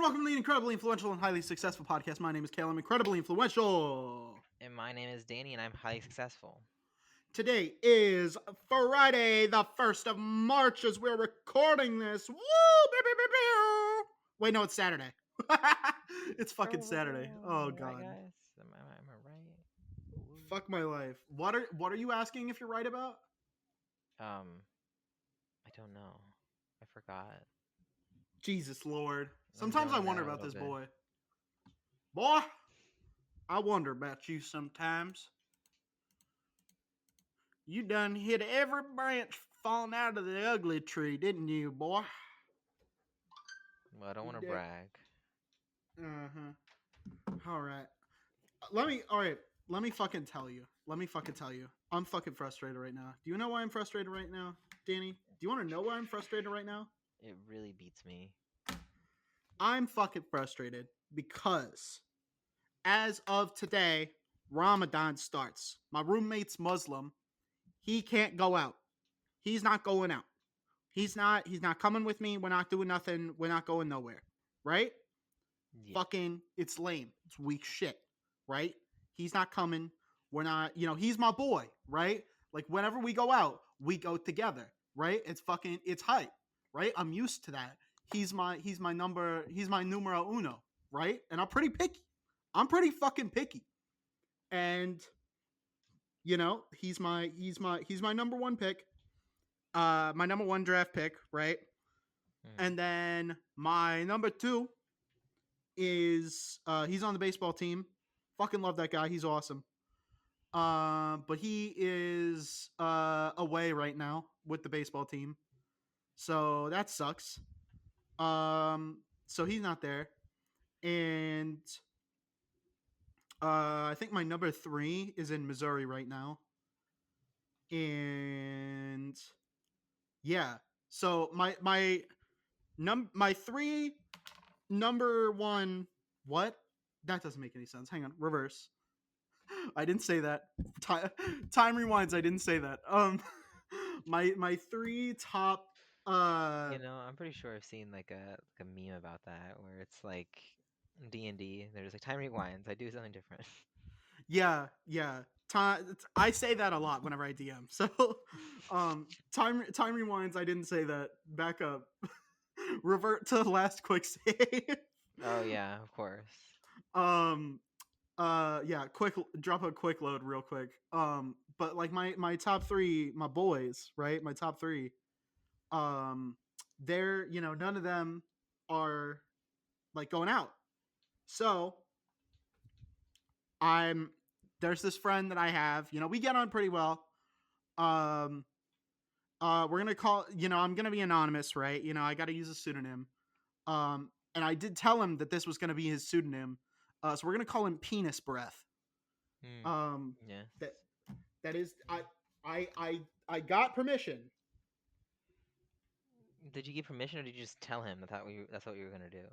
welcome to the incredibly influential and highly successful podcast. My name is Kael. I'm incredibly influential. And my name is Danny, and I'm highly successful. Today is Friday, the 1st of March, as we're recording this. Woo! Wait, no, it's Saturday. It's fucking Saturday. Oh, God. Right, guys? Am I right? Woo. Fuck my life. What are you asking if you're right about? I don't know. I forgot. Jesus Lord. I'm Sometimes I zoning wonder out a about this little bit. boy. Boy, I wonder about you sometimes. You done hit every branch falling out of the ugly tree, didn't you, boy? Well, I don't want to did. brag. All right. Let me fucking tell you. I'm fucking frustrated right now. Do you know why I'm frustrated right now, Danny? Do you want to know why I'm frustrated right now? It really beats me. I'm fucking frustrated because as of today, Ramadan starts. My roommate's Muslim. He can't go out. He's not going out. He's not coming with me. We're not doing nothing. We're not going nowhere. Right? Yeah. Fucking, it's lame. It's weak shit. Right? He's not coming. We're not, he's my boy. Right? Like, whenever we go out, we go together. Right? It's hype. Right? I'm used to that. He's my numero uno. Right? And I'm pretty picky. I'm pretty fucking picky. And, he's my number one pick. My number one draft pick, right? And then my number two is he's on the baseball team. Fucking love that guy. He's awesome. But he is away right now with the baseball team, so that sucks. So he's not there, and I think my number three is in Missouri right now, and yeah. So my three number one. What? That doesn't make any sense. Hang on, reverse. I didn't say that. Time rewinds. I didn't say that. My three top. I'm pretty sure I've seen like a meme about that where it's like D&D. There's like time rewinds. I do something different. Yeah. Time. I say that a lot whenever I DM. So, time rewinds. I didn't say that. Back up. Revert to the last quick save. Oh yeah, of course. Yeah, drop a quick load real quick. But like my top three, my boys, right? My top three, they're, none of them are like going out. So there's this friend that I have, we get on pretty well. We're gonna call, I'm gonna be anonymous, right? I got to use a pseudonym. And I did tell him that this was gonna be his pseudonym. So we're gonna call him Penis Breath. Yeah. That is, I got permission. Did you give permission, or did you just tell him that's what you were gonna do?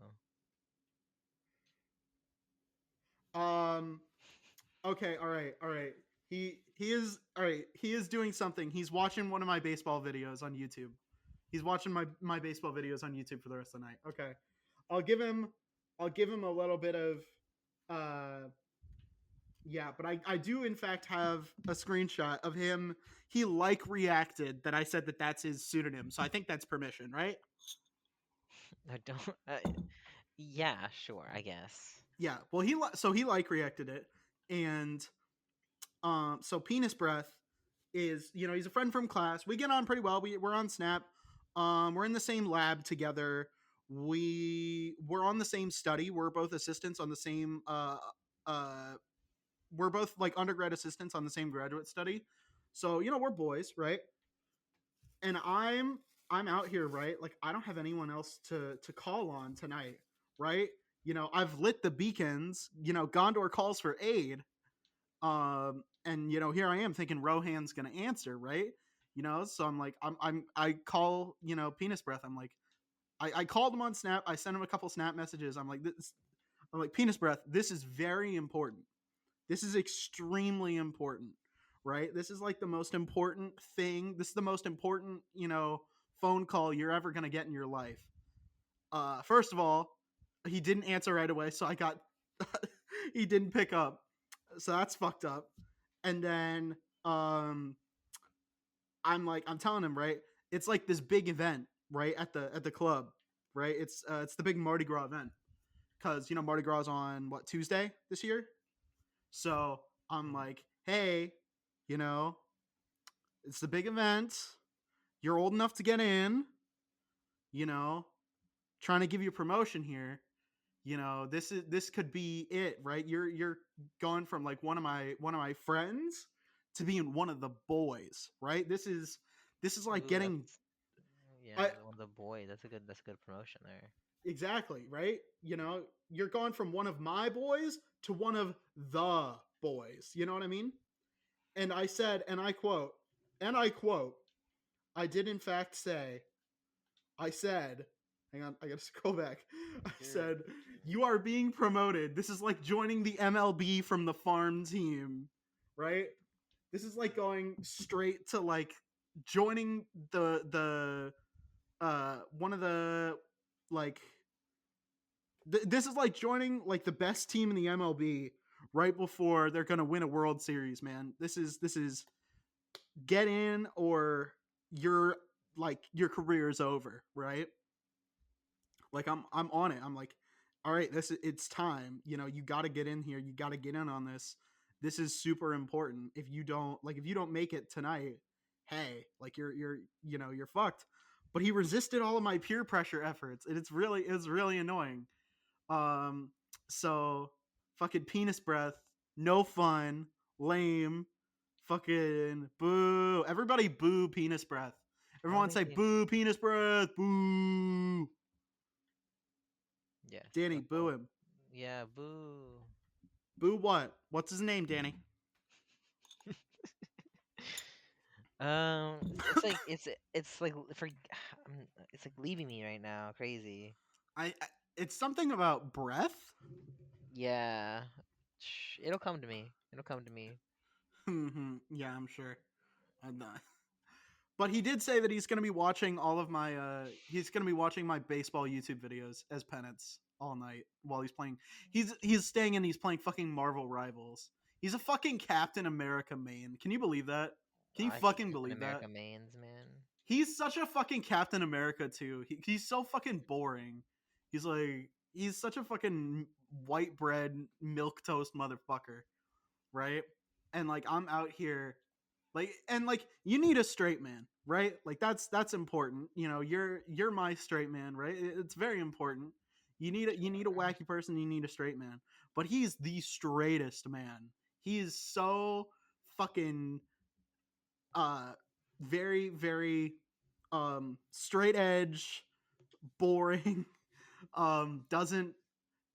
Okay, all right. He is all right. He is doing something. He's watching one of my baseball videos on YouTube. He's watching my baseball videos on YouTube for the rest of the night. Okay, I'll give him a little bit of yeah, but I do in fact have a screenshot of him. He reacted that I said that that's his pseudonym, so I think that's permission, right? I don't. Yeah, sure, I guess. Yeah. Well, he reacted it, and so Penis Breath is, he's a friend from class. We get on pretty well. We're on Snap. We're in the same lab together. We're on the same study. We're both assistants on the same we're both like undergrad assistants on the same graduate study. So, we're boys, right? And I'm out here, right? Like, I don't have anyone else to call on tonight, right? I've lit the beacons, Gondor calls for aid. And here I am thinking Rohan's gonna answer, right? So I'm like, I call, Penis Breath. I'm like, I called him on Snap. I sent him a couple Snap messages. I'm like, Penis Breath, this is very important. This is extremely important, right? This is like the most important thing. This is the most important, phone call you're ever gonna get in your life. First of all, He didn't answer right away, so I got he didn't pick up. So that's fucked up. And then um I'm telling him, right? It's like this big event, right, at the club, right? It's the big Mardi Gras event cuz Mardi Gras is on what, Tuesday this year? So I'm Mm. like, "Hey, you know, it's the big event. You're old enough to get in, you know, trying to give you a promotion here. This could be it, right? You're going from like one of my friends to being one of the boys, right? This is like Ooh, getting that's yeah, I one of the boys. That's a good promotion there. exactly, right? You're going from one of my boys to one of the boys. You know what I mean? And I said, and I quote, I did in fact say, I said, hang on, I gotta scroll back. I Sure. said, you are being promoted. This is like joining the MLB from the farm team, right? This is like going straight to like joining the one of the like this is like joining like the best team in the MLB right before they're gonna win a World Series, man. This is get in or you're like your career is over, right? Like I'm on it. I'm like, all right, it's time. You got to get in here. You got to get in on this. This is super important. If you don't make it tonight, hey, like you're fucked. But he resisted all of my peer pressure efforts, and it's really annoying. Um, so fucking penis breath, no fun, lame, fucking boo. Everybody boo penis breath. I don't Everyone think say he. boo penis breath, boo. Yes, Danny, the boo whole. him. Yeah, boo. Boo what? What's his name, Danny? It's like it's like leaving me right now. Crazy. I it's something about breath. Yeah. It'll come to me. It'll come to me. Yeah, I'm sure. I'm not. But he did say that he's going to be watching he's going to be watching my baseball YouTube videos as penance all night while he's playing. He's staying in, he's playing fucking Marvel Rivals. He's a fucking Captain America main. Can you believe that? Can you I hate fucking Captain believe that? America mains, man. He's such a fucking Captain America too. He's so fucking boring. He's such a fucking white bread milk toast motherfucker, right? And like I'm out here like you need a straight man, right? Like that's important. You're my straight man, right? It's very important. You need a Sure. wacky person, you need a straight man. But he's the straightest man. He is so fucking uh very very straight edge, boring,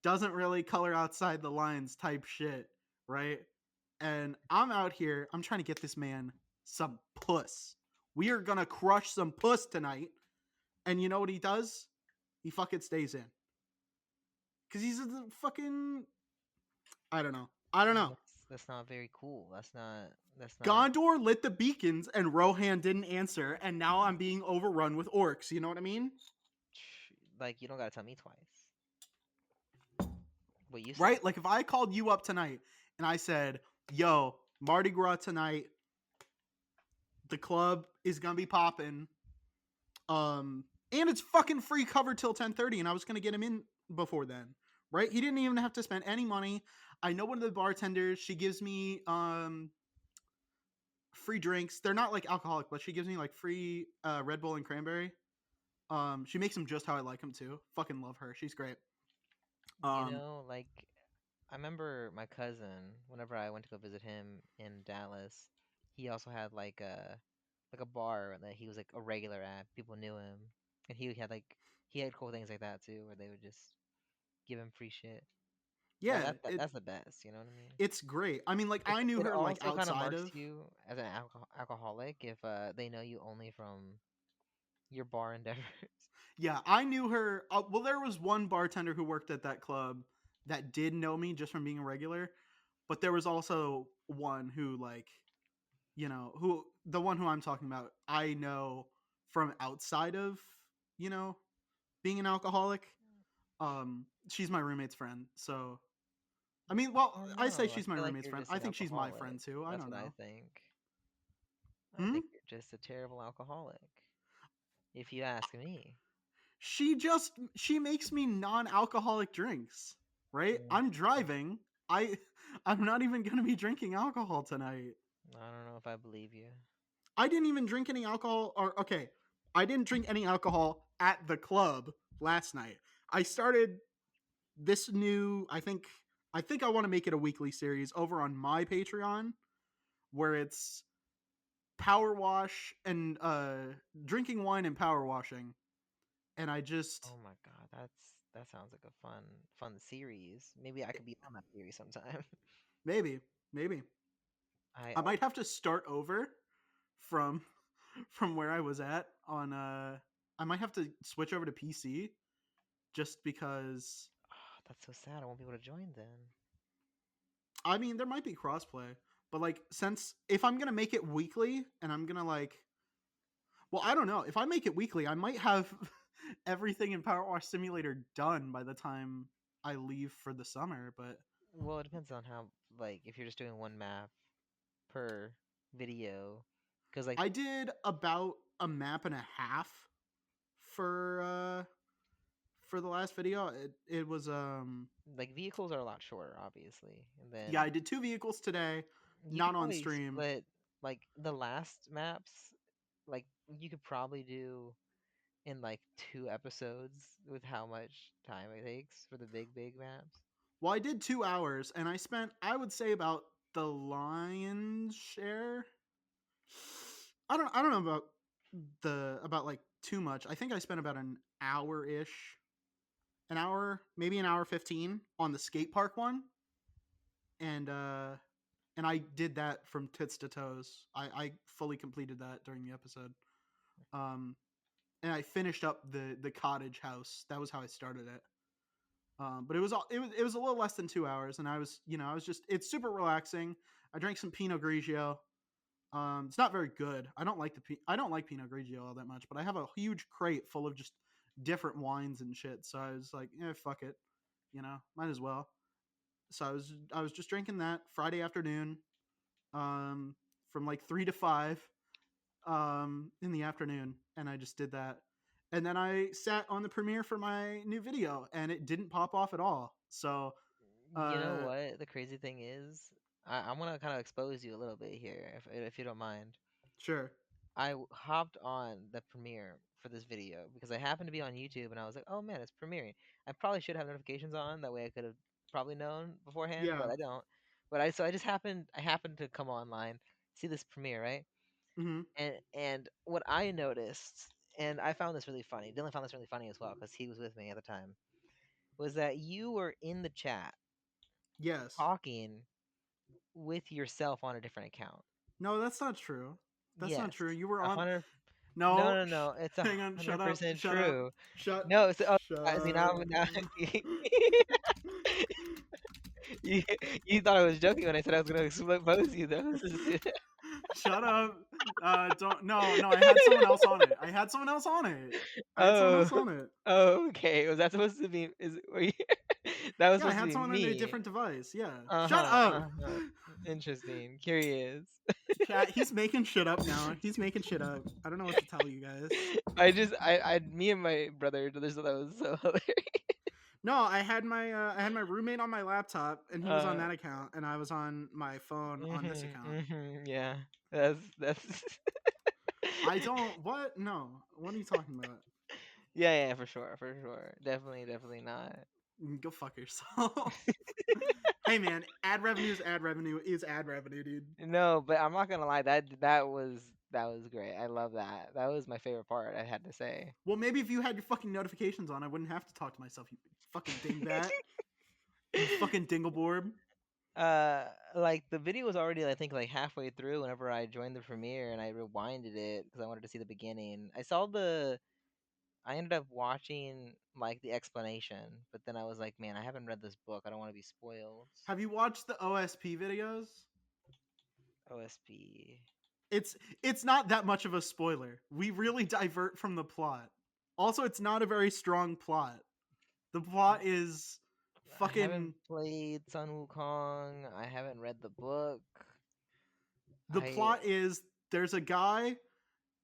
doesn't really color outside the lines type shit, right? And I'm out here, I'm trying to get this man some puss. We are gonna crush some puss tonight. And you know what he does? He fucking stays in. Cause he's a fucking I don't know. I don't know. That's not very cool. That's not. Gondor lit the beacons and Rohan didn't answer, and now I'm being overrun with orcs. You know what I mean? Like you don't gotta tell me twice. What you said. Right? Like if I called you up tonight and I said, yo, Mardi Gras tonight, the club is gonna be popping. And it's fucking free cover till 10:30, and I was gonna get him in before then. Right? He didn't even have to spend any money. I know one of the bartenders, she gives me free drinks. They're not like alcoholic, but she gives me like free Red Bull and cranberry. She makes them just how I like them too. Fucking love her. She's great. Um, Like I remember my cousin, whenever I went to go visit him in Dallas, he also had like a bar that he was like a regular at. People knew him. And he had cool things like that too, where they would just give him free shit. That yeah, that, that that's the best, you know what I mean? it's great. I mean, like It I knew it her like also kind of outside marks of. you as an alcoholic if they know you only from your bar endeavors. Yeah, I knew her. Well, there was one bartender who worked at that club that did know me just from being a regular, but there was also one who like who the one who I'm talking about. I know from outside of you know being an alcoholic. She's my roommate's friend, so I mean, well, Oh I say no, I she's my feel like roommate's you're friend. just I an think she's my alcoholic. friend too. I That's don't what I know. think. I Hmm? think you're just a terrible alcoholic, if you ask me. She makes me non-alcoholic drinks, right? Mm, I'm driving. I I'm not even going to be drinking alcohol tonight. I don't know if I believe you. I didn't even drink any alcohol or okay, I didn't drink any alcohol at the club last night. I started this new I think I want to make it a weekly series over on my Patreon where it's power wash and drinking wine and power washing. And I just Oh my god, that sounds like a fun series. Maybe I could be on that series sometime. maybe maybe I I oh, might have to start over from from where I was at on I might have to switch over to PC just because that's so sad. I won't be able to join then. I mean there might be crossplay, but like since if I'm going to make it weekly and I'm going to like well, I don't know. If I make it weekly, I might have everything in Power Wash Simulator done by the time I leave for the summer, but Well, it depends on how like if you're just doing one map per video, because like I did about a map and a half for the last video. It was vehicles are a lot shorter, obviously, and yeah, then I did two vehicles today, you could not on probably stream. split like the last maps. Like you could probably do in like 2 episodes with how much time it takes for the big maps. Well, I did 2 hours, and I spent I would say about the lion's share. I don't know about about like too much. I think I spent about an hour ish, an hour maybe an hour 15 on the skate park one, and I did that from tits to toes. I fully completed that during the episode. Um, and I finished up the cottage house. That was how I started it. But it was a little less than 2 hours, and I was just it's super relaxing. I drank some Pinot Grigio. It's not very good. I don't like Pinot Grigio all that much, but I have a huge crate full of just different wines and shit. So I was like, yeah, fuck it, might as well. So I was just drinking that Friday afternoon, um, from like 3 to 5, in the afternoon, and I just did that. And then I sat on the premiere for my new video, and it didn't pop off at all. So, You know uh, what? The crazy thing is, I'm gonna kind of expose you a little bit here, if you don't mind. sure, Hopped on the premiere for this video because I happened to be on YouTube and I was like, oh man, it's premiering. I probably should have notifications on. That way I could have probably known beforehand, yeah, but I don't. So I happened to come online, see this premiere, right? hmm And what I noticed, and I found this really funny. Dylan found this really funny as well because he was with me at the time. Was that you were in the chat yes. talking with yourself on a different account? No, that's not true. That's not Yes, true. You were a on. hundred. No, No, no, no. It's a hang on. Shut hundred up. percent Shut up. true. Shut. No, so see Shut. now you you thought I was joking when I said I was gonna expose you though. Shut up. Don't. No, no. I had someone else on it. I had someone else on it. I had someone Oh, else on it. oh, okay. Was that supposed to be? Were you, that was Yeah, I supposed to had be someone on a me. different device. Yeah. Uh Shut huh. up. Uh huh. Interesting. Curious. Chat. He's making shit up now. He's making shit up. I don't know what to tell you guys. Me and my brother just thought that was so hilarious. No, I had my roommate on my laptop, and he was on Uh, that account, and I was on my phone on this account. yeah. That's. I don't. What? No. What are you talking about? Yeah, yeah, for sure. Definitely not. Go fuck yourself. Hey man, ad revenue is ad revenue, dude. No, but I'm not gonna lie. That was great. I love that. That was my favorite part. I had to say. Well, maybe if you had your fucking notifications on, I wouldn't have to talk to myself. You fucking dingbat. You fucking dingleborb. uh, like the video was already I think like halfway through whenever I joined the premiere and I rewinded it because I wanted to see the beginning. I ended up watching like the explanation, but then I was like, man, I haven't read this book. I don't want to be spoiled. Have you watched the OSP videos? OSP. It's not that much of a spoiler. We really divert from the plot. Also, it's not a very strong plot. The plot is I haven't fucking. played Sun Wukong. I haven't read the book. The I plot is there's a guy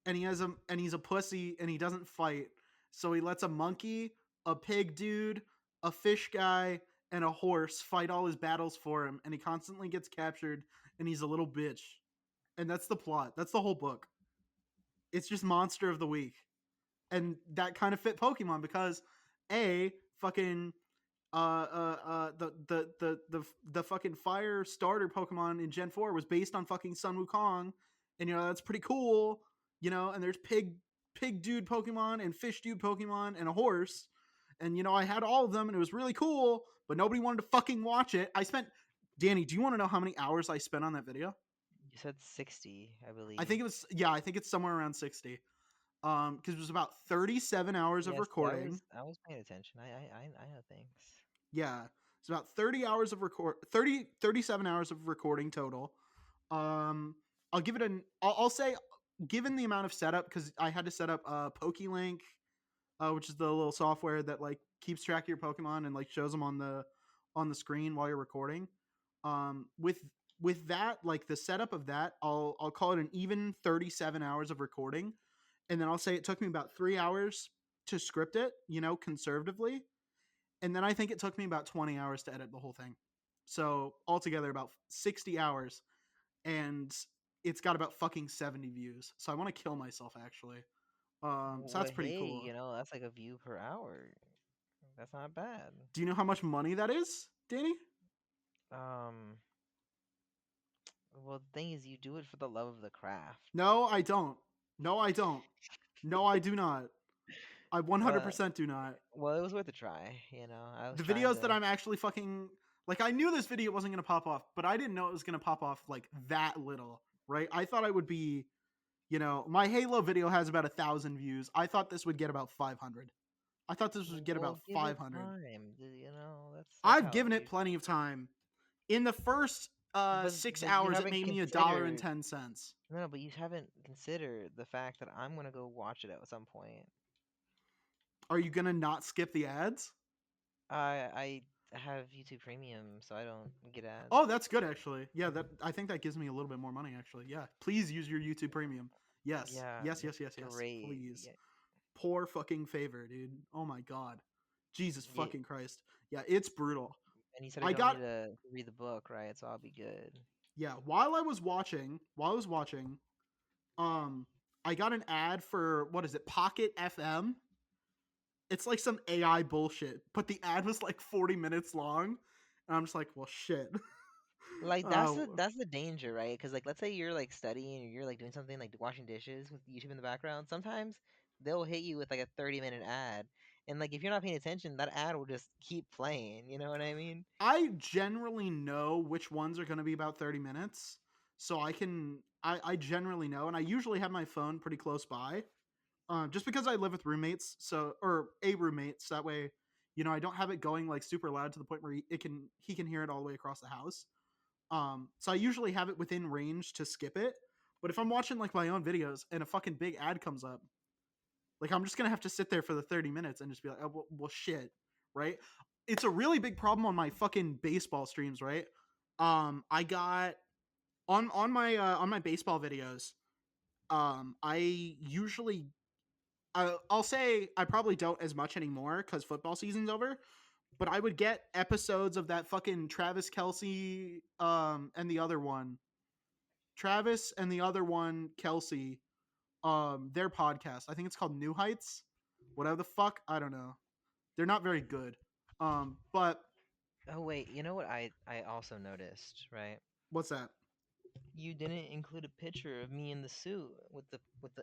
and he's a pussy and he doesn't fight. So he lets a monkey, a pig dude, a fish guy, and a horse fight all his battles for him, and he constantly gets captured and he's a little bitch. And that's the plot. That's the whole book. It's just monster of the week. And that kind of fit Pokemon because a fucking the fucking fire starter Pokemon in Gen 4 was based on fucking Sun Wukong, and that's pretty cool, and there's pig dude Pokemon and fish dude Pokemon and a horse, and I had all of them and it was really cool, but nobody wanted to fucking watch it. Danny, do you want to know how many hours I spent on that video? You said 60, I I believe. think it was I think it's somewhere around 60. Because it was about 37 hours of Yes, I recording. was I was paying attention. I know things. Yeah. It's about 30 hours of 37 hours of recording total. Um I'll give it I'll say, given the amount of setup, cuz I had to set up PokeLink, which is the little software that like keeps track of your Pokemon and like shows them on the screen while you're recording. With that, like the setup of that, I'll call it an even 37 hours of recording, and then I'll say it took me about 3 hours to script it, conservatively, and then I think it took me about 20 hours to edit the whole thing. So altogether, about 60 hours, and it's got about fucking 70 views. So I want to kill myself actually. So Well, that's pretty hey, cool. you know, that's like a view per hour. That's not bad. Do you know how much money that is, Danny? Um, well, the thing is, you do it for the love of the craft. No, I don't. No, I don't. No, I do not. I Well, 100% do not. well, it was worth a try. You know, I was The trying videos that to. I'm actually fucking like, I knew this video wasn't gonna pop off, but I didn't know it was gonna pop off like that little, right? I thought I would be, my Halo video has about 1,000 views. I thought this would get about 500. I thought this would get Well, about give it 500. time. You know, that's I've how given it you. plenty of time. In the first six But you hours, it haven't made me considered. $1.10. No, but you haven't considered the fact that I'm gonna go watch it at some point. Are you gonna not skip the ads? I have YouTube Premium, so I don't get ads. Oh, that's good actually. Yeah, that I think that gives me a little bit more money actually. Yeah, please use your YouTube Premium. Yes, Yeah, yes, that's yes, yes, yes. great. Please. Yeah, Poor fucking favor, dude. Oh my god. Jesus yeah. fucking Christ. Yeah, it's brutal. And you said I I don't need got to read the book, right? So I'll be good. yeah, while I was watching, um I got an ad for, what is it, Pocket FM? It's like some AI bullshit, but the ad was like 40 minutes long. And I'm just like, well shit. Like uh that's the danger, right? Because like let's say you're like studying or you're like doing something like washing dishes with YouTube in the background. Sometimes they'll hit you with like a 30-minute ad, and like if you're not paying attention, that ad will just keep playing. You know what I mean? I generally know which ones are going to be about 30 minutes. So I generally know, and I usually have my phone pretty close by, just because I live with roommates, or a roommate, so that way, I don't have it going like super loud to the point where he can hear it all the way across the house. So I usually have it within range to skip it. But if I'm watching like my own videos and a fucking big ad comes up, like I'm just gonna have to sit there for the 30 minutes and just be like, oh, well shit, right? It's a really big problem on my fucking baseball streams, right? I got on my baseball videos. I usually I'll say I probably don't as much anymore because football season's over. But I would get episodes of that fucking Travis Kelsey, and the other one, Travis and the other one, Kelsey, their podcast. I think it's called New Heights. Whatever the fuck, I don't know. They're not very good. But Oh wait, you know what I also noticed, right? what's that? You didn't include a picture of me in the suit with the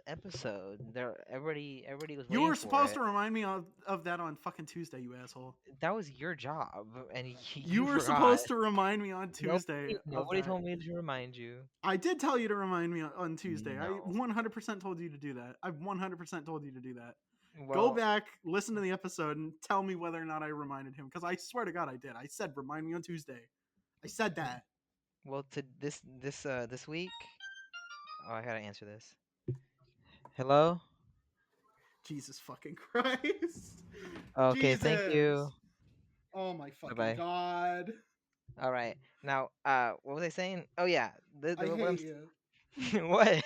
episode. There, everybody was You waiting were for supposed it. to remind me of that on fucking Tuesday, you asshole. That was your job, and You you were forgot. supposed to remind me on Tuesday of Nobody that. told me to remind you. I did tell you to remind me on Tuesday. I No. 100% told you to do that. I 100% told you to do that. Go Well, back, listen to the episode, and tell me whether or not I reminded him. Because I swear to God, I did. I said, remind me on Tuesday. I said that. well, to this week. Oh, I gotta answer this. Hello. Jesus fucking Christ. Okay, thank you. Jesus. Oh my Bye fucking bye. god. All right. Now, what was I saying? Oh yeah, I what hate you. what?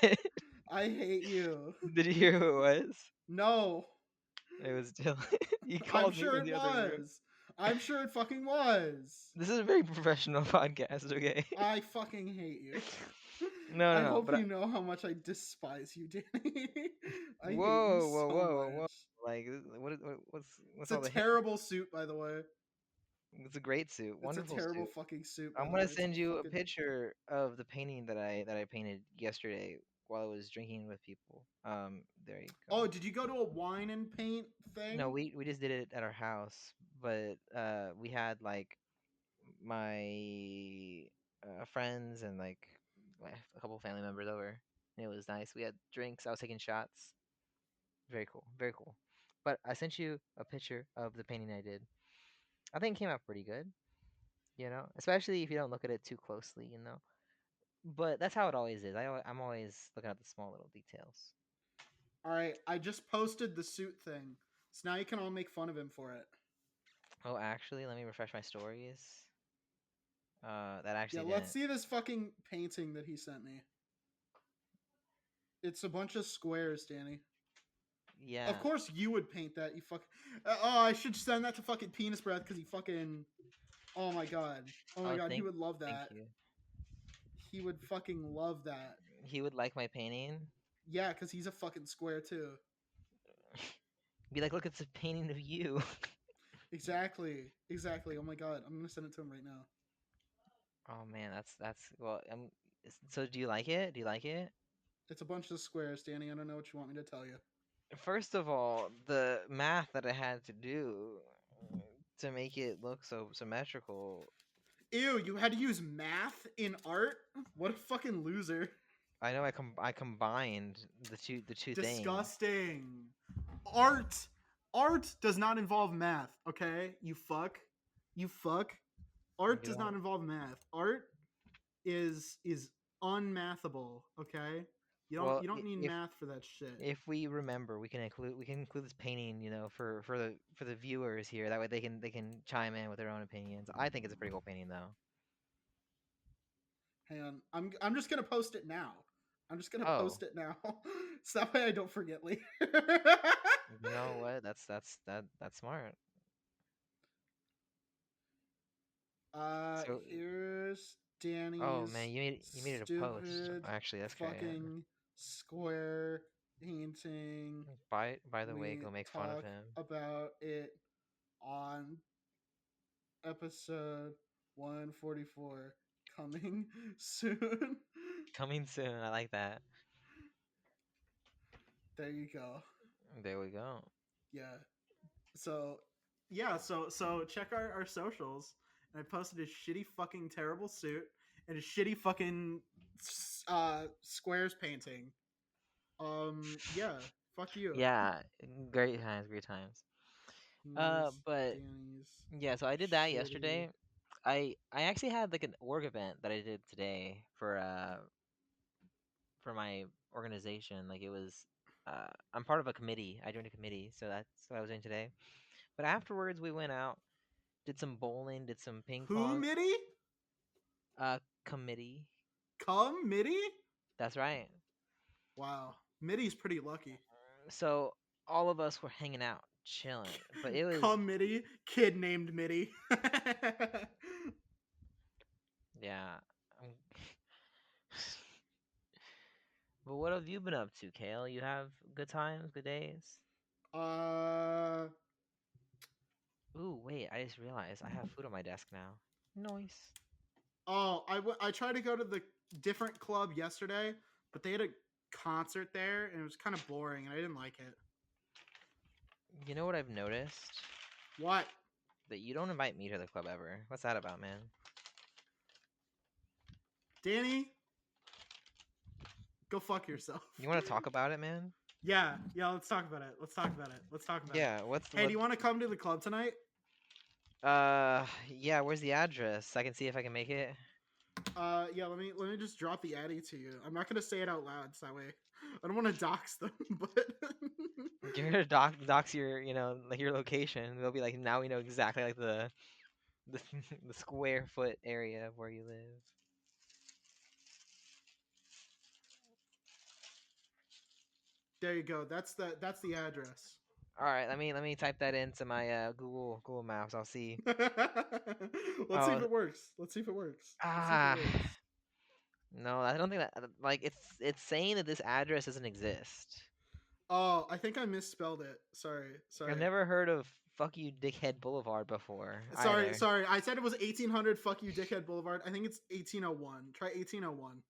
I hate you. Did you hear who it was? No. It was Jill. You I'm called me sure from it the other room. was. I'm sure it fucking was. This is a very professional podcast, okay? I fucking hate you. No, no, I no. hope But you know how much I despise you, Danny. I hate you whoa, whoa, so whoa, whoa, whoa! much. Like, It's what's a all the hate? terrible suit, by the way. It's a great suit, It's a wonderful terrible suit. fucking suit, by I'm the gonna way. It's a send you a fucking. picture of the painting that I painted yesterday while I was drinking with people. There you go. Oh, did you go to a wine and paint No, thing? we just did it at our house, but we had like my friends and like a couple family members over. And it was nice. We had drinks. I was taking shots. Very cool. Very cool. But I sent you a picture of the painting I did. I think it came out pretty good, especially if you don't look at it too closely. But that's how it always is. I'm always looking at the small little details. All right, I just posted the suit thing, so now you can all make fun of him for it. Oh, actually, let me refresh my stories. That Yeah, actually let's didn't. see this fucking painting that he sent me. It's a bunch of squares, Danny. Yeah. Of course you would paint that. You fuck. Oh, I should send that to fucking Penis Breath because he fucking. Oh my god. Oh my Oh, god, he would love thank that. you. He would fucking love that. He would like my painting. Yeah, because he's a fucking square too. Be like, look, it's a painting of you. Exactly. Exactly. Oh my god, I'm gonna send it to him right now. Oh man, that's well. So do you like it? Do you like it? It's a bunch of squares, Danny. I don't know what you want me to tell you. First of all, the math that I had to do to make it look so symmetrical. Ew, you had to use math in art? What a fucking loser. I know I combined the two things. Disgusting. Art. Art does not involve math, okay? You fuck. You fuck. Art You does not don't. involve math. Art is unmathable, okay? Well, You don't need math for that shit. if we remember, we can include this painting, for the viewers here. That way they can chime in with their own opinions. I think it's a pretty cool painting though. Hang on. I'm just gonna post it now. I'm just gonna Oh, post it now. So that way I don't forget later. you know what? That's smart. So, Here's oh Danny's man, you made it a post. stupid Actually, that's great. fucking square painting. By the way, We go make fun of talk him. about it on episode 144 coming soon. Coming soon. I like that. There you go. There we go. Yeah. So yeah, so check our socials. And I posted a shitty fucking terrible suit and a shitty fucking squares painting. Yeah, fuck you. Yeah, great times, great times. Here's But Danny's yeah, so I did that shitty. yesterday. I actually had like an org event that I did today for my organization. Like it was, I'm part of a committee. I joined a committee, so that's what I was doing today. But afterwards, we went out, did some bowling, did some ping Who pong. Mitty? Committee. Come Mitty? That's right. Wow. Mitty's pretty lucky. So all of us were hanging out, chilling. But it was, Come Mitty, kid named Mitty. yeah. But what have you been up to, Kale? You have good times, good days? uh Ooh, wait, I just realized I have food on my desk now. Nice. oh, I tried to go to the different club yesterday, but they had a concert there and it was kind of boring and I didn't like it. You know what I've noticed? What? That you don't invite me to the club ever. What's that about, man? Danny, go fuck yourself. You want to talk about it, man? Yeah, let's talk about it. Let's talk about it. Let's talk about it. Yeah, Hey, do you want to come to the club tonight? Yeah, where's the address? I can see if I can make it. Yeah, let me just drop the addy to you. I'm not gonna say it out loud, so that way I don't want to dox them, but You're gonna dox your, like your location. They'll be like, now we know exactly like the the square foot area of where you live. There you go. That's the address. All right, let me type that into my Google Maps. I'll see. Let's see if Oh, it works. Let's see if it works. Let's see if it ah, works. no, I don't think that like it's saying that this address doesn't exist. Oh, I think I misspelled it. Sorry, I've sorry, never heard of fuck you dickhead boulevard before sorry, either. sorry. I said it was 1800. Fuck you, dickhead Boulevard. I think it's 1801. Try 1801.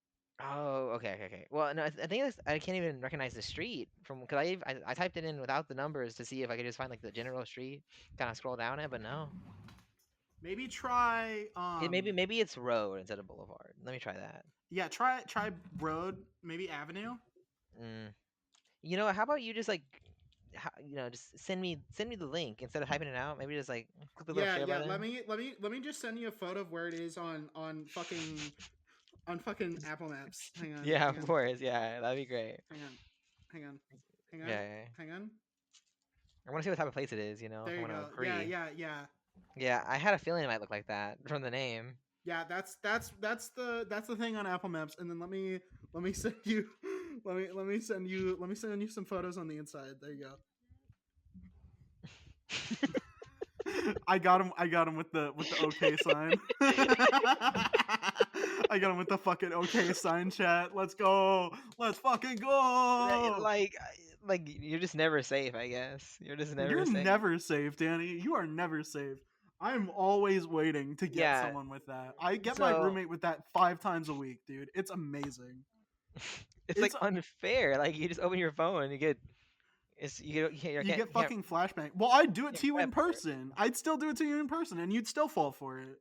Oh, okay. Well, no, I think I can't even recognize the street from because I typed it in without the numbers to see if I could just find like the general street, kind of scroll down it, but no. Maybe try Maybe it's road instead of boulevard. Let me try that. yeah, try road, maybe avenue. Mm. How about you just like, just send me the link instead of typing it out. Maybe just like click the little Yeah, share yeah. Let button. me let me let me just send you a photo of where it is on fucking Apple Maps. Hang on, Yeah, hang of on, course. Yeah, that'd be great. hang on, hang on, hang on, Yeah. hang on. I want to see what type of place it is. There If I you want to go. Yeah, agree. yeah, yeah. Yeah, I had a feeling it might look like that from the name. Yeah, that's the thing on Apple Maps. And then let me send you let me send you some photos on the inside. There you go. I got him with the okay sign. I got him with the fucking okay sign chat. Let's go. Let's fucking go. Like you're just never safe. I guess you're just never You're safe. never safe, Danny. You are never safe. I'm always waiting to get Yeah. someone with that. I get my So roommate with that 5 times a week, dude. It's amazing. it's like It's unfair. Like you just open your phone and you get it's you you can't get you can't, fucking flashbang. Well, I'd do it can't to you prep in for it. person. I'd still do it to you in person, and you'd still fall for it.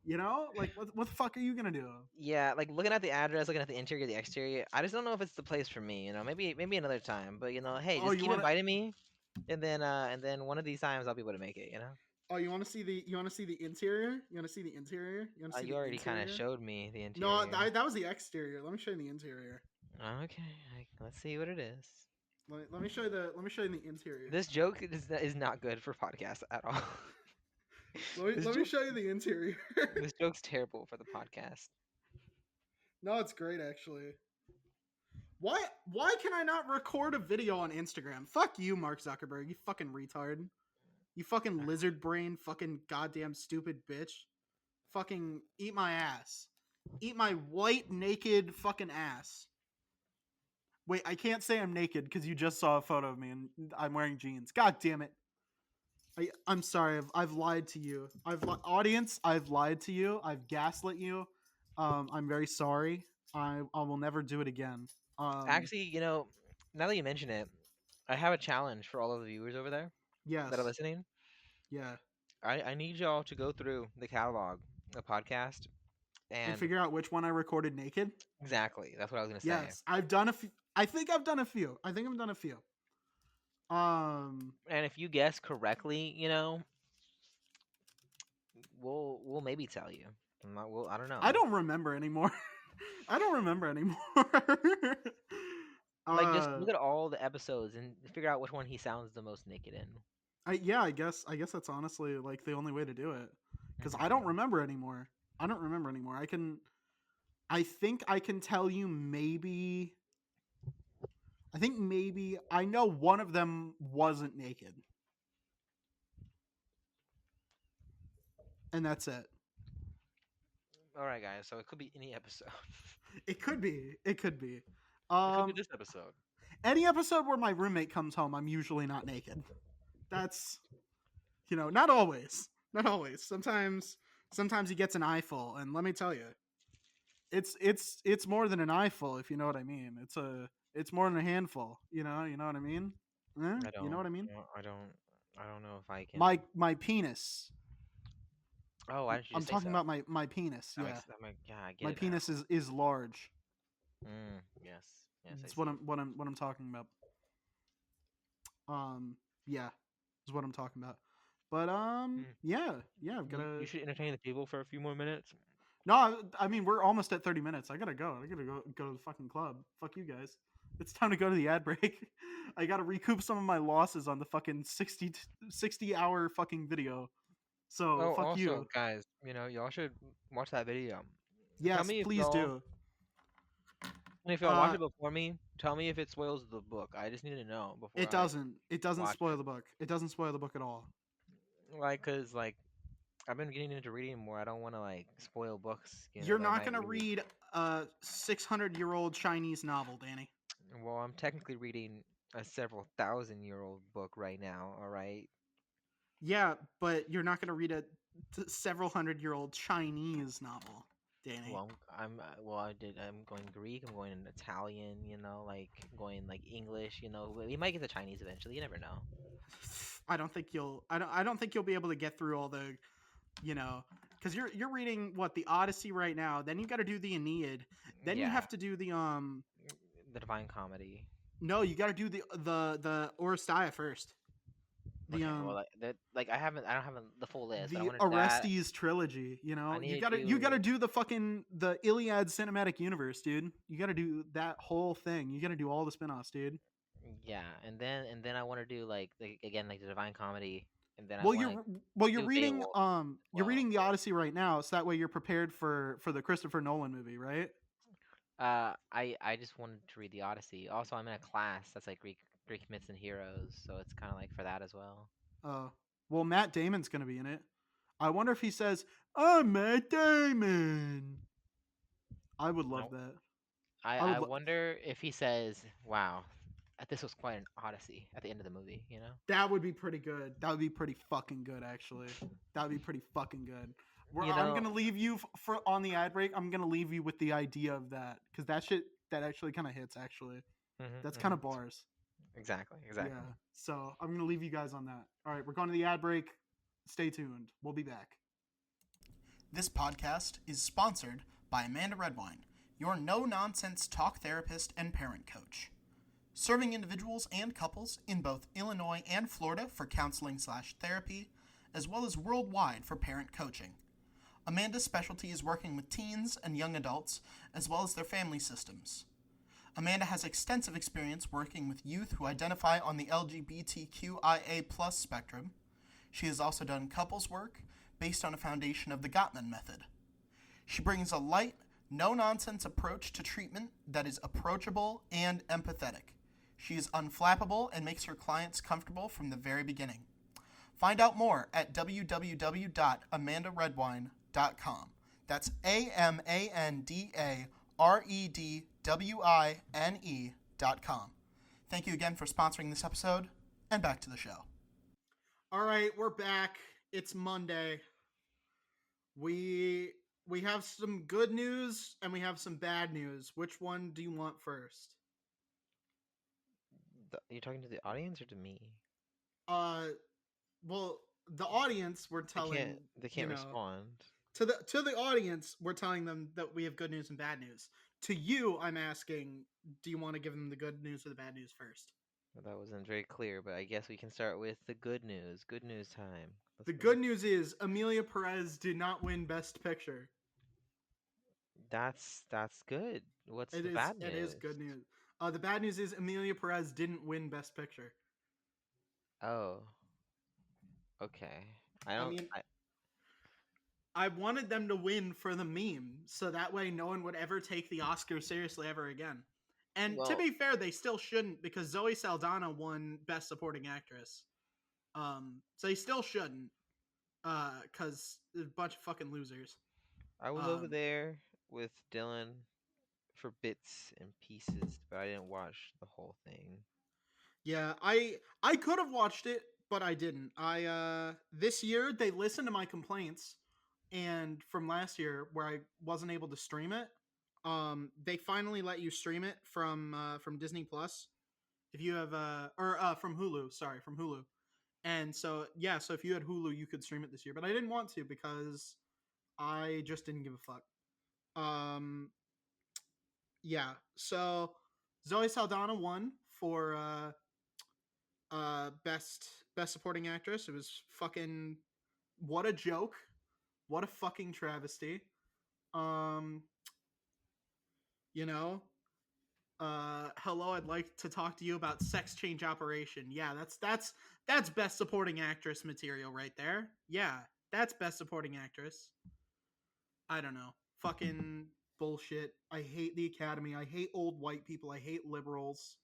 You know, like what the fuck are you gonna do? Yeah, like looking at the address, looking at the interior, the exterior. I just don't know if it's the place for me. Maybe another time. But hey, Oh, just you keep want to? inviting me, and then one of these times I'll be able to make it. Oh, you want to see the interior? You want to see the interior? You want to see You the already kind of interior? showed me the No, interior. that was the exterior. Let me show you the interior. Okay, let's see what it is. Let me show you the interior. This joke is not good for podcasts at all. Let me this let me joke show you the interior. this joke's terrible for the podcast. No, it's great actually. Why can I not record a video on Instagram? Fuck you, Mark Zuckerberg. You fucking retard. You fucking lizard brain, fucking goddamn stupid bitch. Fucking eat my ass. Eat my white naked fucking ass. Wait, I can't say I'm naked because you just saw a photo of me and I'm wearing jeans. God damn it. I'm sorry. I've lied to you. Audience. I've lied to you. I've gaslit you. I'm very sorry. I will never do it again. Um, Actually, now that you mention it, I have a challenge for all of the viewers over there that are yes. listening. Yeah. I need y'all to go through the catalog, the podcast, And and figure out which one I recorded naked. exactly that's what I was gonna say. Yes, I've done a few. I think I've done a few. I think I've done a few. Um, And if you guess correctly, we'll maybe tell you. I don't know. I don't remember anymore. I don't remember anymore. Like just uh, look at all the episodes and figure out which one he sounds the most naked in. yeah, I guess that's honestly like the only way to do it because I don't Hmm. remember anymore. I don't remember anymore. I think I can tell you maybe. I think maybe I know one of them wasn't naked, and that's it. All right, guys. So it could be any episode. It could be. It could be. It could be Um, this episode. any episode where my roommate comes home, I'm usually not naked. That's not always. Not always. Sometimes he gets an eyeful, and let me tell you, it's more than an eyeful, if you know what I mean. It's more than a handful. You know what I mean? I You know don't. what I mean? I don't know if I can. My penis. Oh, why didn't you I'm just say talking so? about my penis. Yeah, Yeah, I get my it now. penis is large. Yes. Yes, I That's what see. I'm talking about. Yeah, is what I'm talking about. But Hmm. yeah, I've You gotta. should entertain the people for a few more minutes. No, I mean we're almost at 30 minutes. I gotta go. I gotta go to the fucking club. Fuck you guys. It's time to go to the ad break. I got to recoup some of my losses on the fucking 60 hour fucking video. So Oh, fuck also, you. guys, y'all should watch that video. Tell Yes, me please do. if y'all watch Uh, it before me. Tell me if it spoils the book. I just need to know before it I doesn't. It doesn't watch spoil it. the book. It doesn't spoil the book at all. Like, cause like I've been getting into reading more. I don't want to like spoil books, You're that I not might gonna read. read a 600-year-old Chinese novel, Danny. Well, I'm technically reading a several thousand-year-old book right now. All right. Yeah, but you're not gonna read a several hundred-year-old Chinese novel, Danny. Well, I'm going Greek. I'm going Italian. Like going like English. We might get to Chinese eventually. You never know. I don't think you'll. I don't think you'll be able to get through all the, you know, because you're reading what the Odyssey right now. Then you got to do the Aeneid. Then you Yeah, have to do the. the Divine Comedy. No, you got to do the Oresteia first. The Okay, well, I don't have the full list, but I the want to do that. Orestes trilogy. You I know, need to you gotta do. do the fucking the Iliad cinematic universe, dude. You gotta do that whole thing. You gotta do all the spin-offs, dude. Yeah, and then I want to do again like the Divine Comedy, and then I Well, want to you're do reading Beowulf as you're well. reading the Odyssey right now, so that way you're prepared for the Christopher Nolan movie, right? I just wanted to read the Odyssey. Also, I'm in a class that's like Greek myths and heroes, so it's kind of like for that as well. Uh, well, Matt Damon's gonna be in it. I wonder if he says, "I'm Matt Damon." I would love No, that. I I would. I wonder if he says, "Wow, this was quite an odyssey" at the end of the movie. That would be pretty good. That would be pretty fucking good, actually. That would be pretty fucking good. You I'm know. gonna leave you for on the ad break. I'm gonna leave you with the idea of that because that shit that actually kind of hits. Actually, that's kind of bars. Exactly, Yeah. exactly. So I'm gonna leave you guys on that. All right, we're going to the ad break. Stay tuned. We'll be back. This podcast is sponsored by Amanda Redwine, your no-nonsense talk therapist and parent coach. Serving individuals and couples in both Illinois and Florida for counseling/therapy, as well as worldwide for parent coaching. Amanda's specialty is working with teens and young adults, as well as their family systems. Amanda has extensive experience working with youth who identify on the LGBTQIA+ spectrum. She has also done couples work based on a foundation of the Gottman method. She brings a light, no-nonsense approach to treatment that is approachable and empathetic. She is unflappable and makes her clients comfortable from the very beginning. Find out more at www.amandaredwine.com. That's AMANDAREDWINE.com. Thank you again for sponsoring this episode, and back to the show. All right, we're back. It's Monday. We have some good news and we have some bad news. Which one do you want first? You're talking to the audience or to me? Uh, well, the audience we're They can't. telling, They can't respond. to the audience we're telling them that we have good news and bad news. To you, I'm asking, do you want to give them the good news or the bad news first? Well, that wasn't very clear, but I guess we can start with the good news. Good news time. Let's The go. good news is Amelia Perez did not win Best Picture. That's good. What's It the is bad it is news? good news. The bad news is Amelia Perez didn't win Best Picture. Oh, okay. I I don't. mean, I wanted them to win for the meme, so that way no one would ever take the Oscar seriously ever again. And to Well, be fair, they still shouldn't because Zoe Saldana won Best Supporting Actress. So they still shouldn't, because there's a bunch of fucking losers. I was over Um, there with Dylan for bits and pieces, but I didn't watch the whole thing. yeah, I could have watched it, but I didn't. I this year they listened to my complaints, and from last year where I wasn't able to stream it, they finally let you stream it from Disney Plus if you have from Hulu, sorry, from Hulu. And so yeah, so if you had Hulu, you could stream it this year, but I didn't want to because I just didn't give a fuck. Um, yeah, so Zoe Saldana won for best supporting actress. It was fucking what a joke, what a fucking travesty. Um, you know, Hello, I'd like to talk to you about Sex Change Operation. Yeah, that's best supporting actress material right there. Yeah, that's best supporting actress. I don't know. Fucking bullshit. I hate the Academy. I hate old white people. I hate liberals.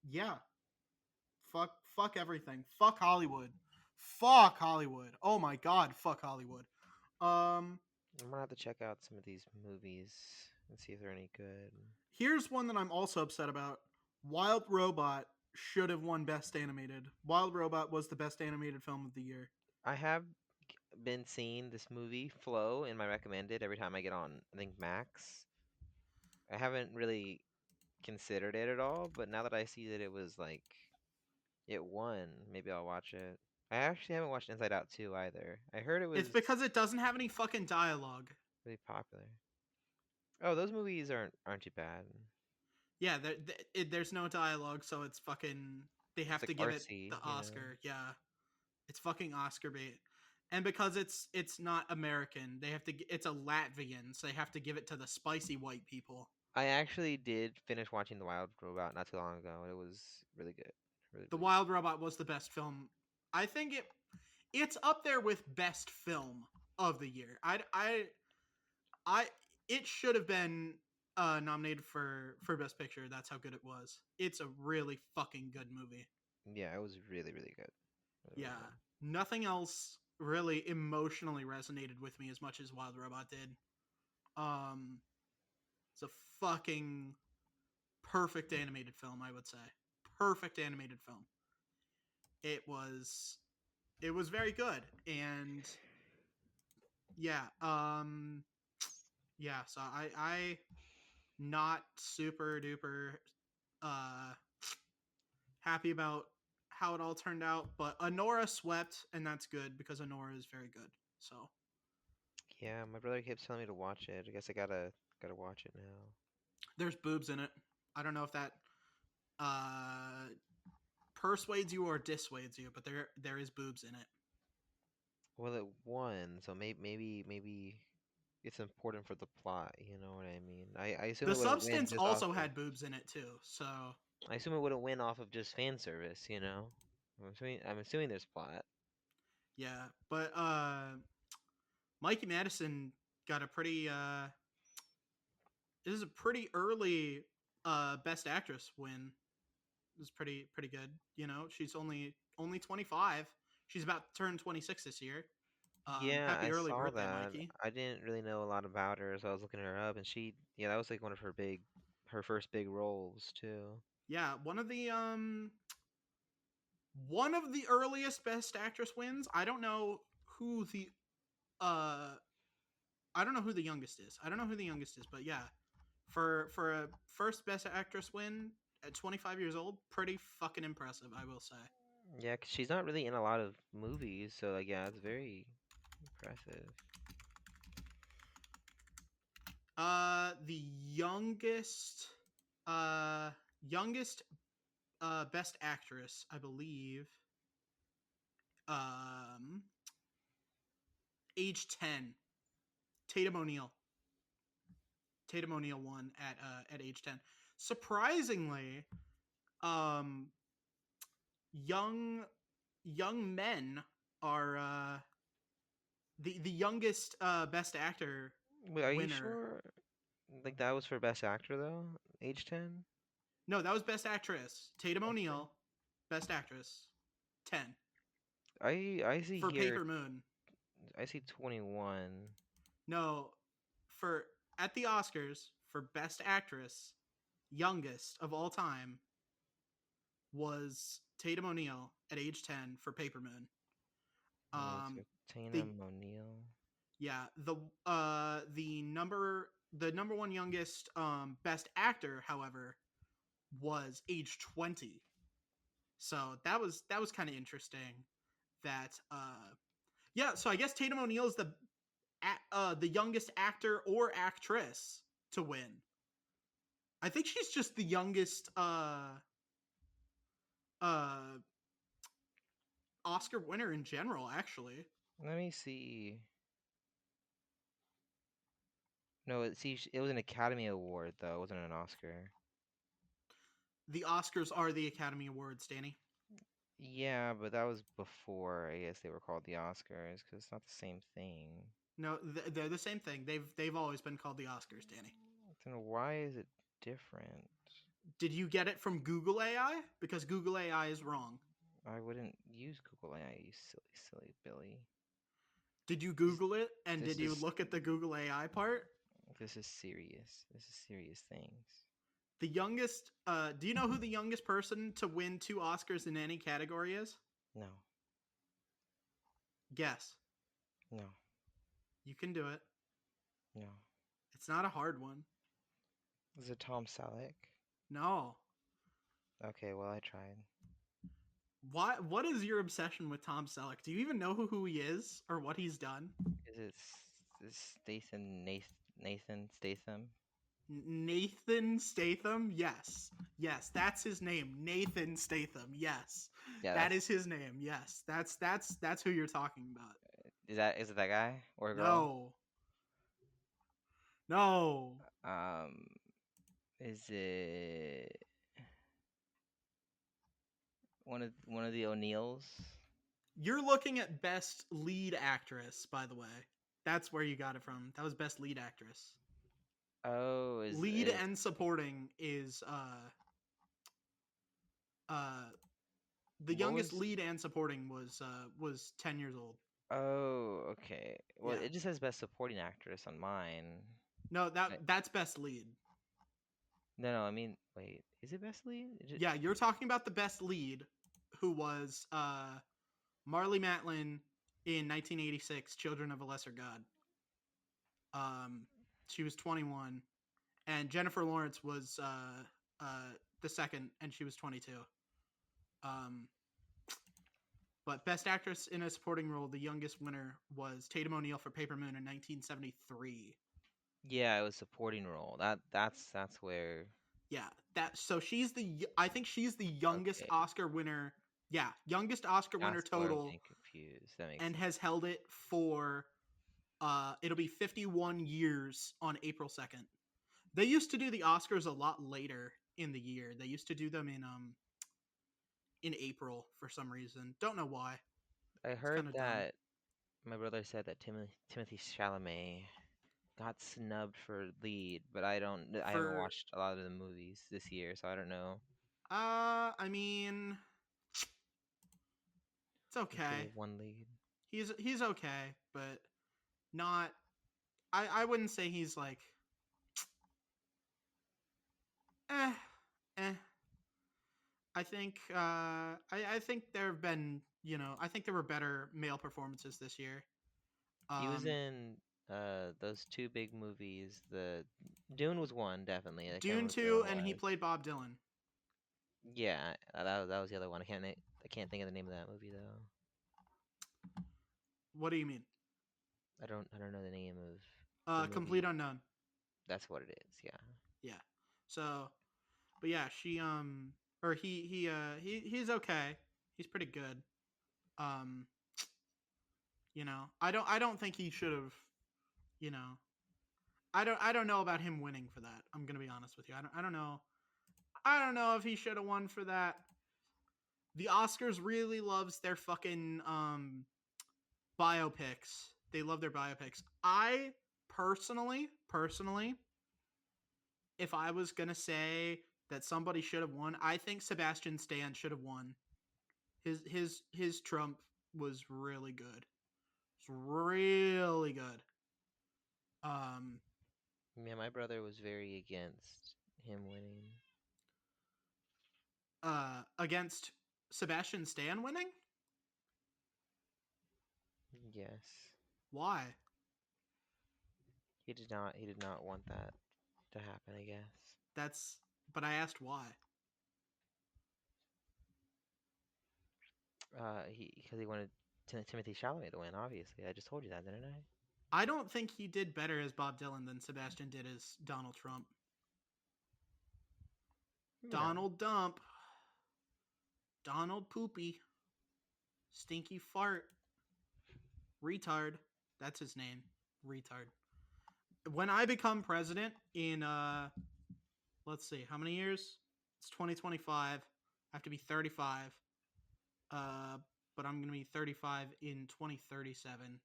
Yeah. Fuck everything. Fuck Hollywood. Fuck Hollywood. Oh my god, fuck Hollywood. Um I'm gonna have to check out some of these movies and see if they're any good. Here's one that I'm also upset about. Wild Robot should have won Best Animated. Wild Robot was the best animated film of the year. I have been seeing this movie flow in my recommended every time I get on, I think Max. I haven't really considered it at all, but now that I see that it was like it won, maybe I'll watch it. I actually haven't watched Inside Out 2 either. I heard it It's was because it doesn't have any fucking dialogue. really popular. Oh, those movies aren't too bad. Yeah, there's no dialogue, so it's fucking. They It's have like to give it artsy, the you know. Oscar. Yeah, it's fucking Oscar bait. And because it's not American, they have to. It's a Latvian, so they have to give it to the spicy white people. I actually did finish watching The Wild Robot not too long ago. It was really good. Really, The really Wild Robot was the best film. I think it's up there with best film of the year. I it should have been nominated for best picture. That's how good it was. It's a really fucking good movie. good. Yeah, it was really, really good. Really, really Yeah, good. nothing else really emotionally resonated with me as much as Wild Robot did. Um, it's a fucking perfect animated film, I would say. Perfect animated film. It was it was very good, and yeah, yeah. So I not super duper uh happy about how it all turned out, but Honora swept, and that's good because Honora is very good. So Yeah, my brother keeps telling me to watch it. I guess I gotta watch it now. there's boobs in it. I don't know if that uh persuades you or dissuades you, but there is boobs in it. Well, it won, so maybe it's important for the plot. You know what I mean? I assume The it wouldn't win Substance just off also of. had boobs in it too. So I assume it wouldn't win off of just fan service. You know? I'm assuming there's plot. yeah, but Mikey Madison got a pretty this is a pretty early best actress win. It was pretty good. You know, she's only 25. She's about to turn 26 this year. Yeah, Happy I early saw birthday, that. Mikey. I didn't really know a lot about her, so I was looking her up, and yeah, that was like one of her first big roles too. Yeah, one of the earliest best actress wins. Who the uh I don't know who the youngest is. I don't know who the youngest is, but yeah, for a first best actress win at 25 years old, pretty fucking impressive, I will say. Yeah, 'cause she's not really in a lot of movies, so like, yeah, it's very impressive. The uh youngest best actress, I believe, um age 10, Tatum O'Neal. Tatum O'Neal won at age 10. Surprisingly, um young young men are the youngest best actor Wait, are you winner. sure? Like that was for Best Actor though? Age 10? No, that was best actress. Tatum Okay. O'Neal, best actress, 10 I see for here. Paper Moon. I see 21. No, for at the Oscars for best actress, youngest of all time was Tatum O'Neal at age 10 for Paper Moon. Yeah, Um so Tina the O'Neill. Yeah, the number one youngest best actor, however, was age 20. So that was kind of interesting. That yeah, so I guess Tatum O'Neal is the youngest actor or actress to win. I think she's just the youngest uh Oscar winner in general, actually. Let me see. No, it was an Academy Award though. It wasn't an Oscar. The Oscars are the Academy Awards, Danny. Yeah, but that was before I guess they were called the Oscars because it's not the same thing. No, they're the same thing. They've always been called the Oscars, Danny. Then why is it different? Did you get it from Google AI? Because Google AI is wrong. I wouldn't use Google AI, you silly Billy. Did you This, Google it and this did you is look at the Google AI part? this is serious. This is serious things. The youngest, do you know who the youngest person to win 2 Oscars in any category is? No, Guess. no, You can do it. no. It's not a hard one. Is it Tom Selleck? No. Okay, well I tried. Why? What is your obsession with Tom Selleck? Do you even know who he is or what he's done? Is it Nathan Statham? Nathan Statham? Yes. Yes, that's his name. Nathan Statham. Yes. Yeah, That is his name. Yes. That's who you're talking about. is it that guy or a girl? No. No. Um, is it one of the O'Neills? You're looking at best lead actress, by the way. That's where you got it from. That was best lead actress. Oh, Lead and supporting is uh the what youngest was? lead and supporting was 10 years old. Oh, okay. Well, Yeah. it just says best supporting actress on mine. No, I, that's best lead. no, I mean, wait, is it best lead? Yeah, you're talking about the best lead, who was Marley Matlin in 1986, Children of a Lesser God. She was 21, and Jennifer Lawrence was the second, and she was 22. Um, but Best Actress in a Supporting Role, the youngest winner was Tatum O'Neal for Paper Moon in 1973. Yeah, it was supporting role. That's where. Yeah, so I think she's the youngest Okay, Oscar winner. Yeah, youngest Oscar winner that's where I'm total, getting confused. That makes and sense. has held it for it'll be 51 years on April 2nd. They used to do the Oscars a lot later in the year. They used to do them in April for some reason. Don't know why. I It's kind heard of dumb. that my brother said that Timothy Chalamet got snubbed for lead, but I haven't For watched a lot of the movies this year, so I don't know. I mean, it's He could okay. have won lead. He's okay, but not I wouldn't say he's like eh eh. I think I think there have been, I think there were better male performances this year. He was Um in those two big movies. The Dune was one, definitely. I can't Dune remember what the other 2, one and he was. played Bob Dylan. Yeah, that was the other one. I can't think of the name of that movie though. What do you mean? I don't know the name of the Complete movie. Unknown. That's what it is. Yeah. Yeah. So, but yeah, she or he's okay. He's pretty good. Um, I don't think he should have, you know. I don't know about him winning for that. I'm going to be honest with you. I don't know. I don't know if he should have won for that. The Oscars really loves their fucking biopics. They love their biopics. I personally, if I was gonna say that somebody should have won, I think Sebastian Stan should have won. His Trump was really good. It's really good. Um, Yeah, my brother was very against him winning. against Sebastian Stan winning. Yes. Why? He did not want that to happen, I guess. That's. But I asked why. He because he wanted Timothy Chalamet to win. Obviously, I just told you that, didn't I? I don't think he did better as Bob Dylan than Sebastian did as Donald Trump. Maybe not. Donald Dump. Donald Poopy. Stinky Fart. Retard. That's his name. Retard. when I become president in let's see, how many years? It's 2025. I have to be 35. Uh, but I'm gonna be 35 in 2037.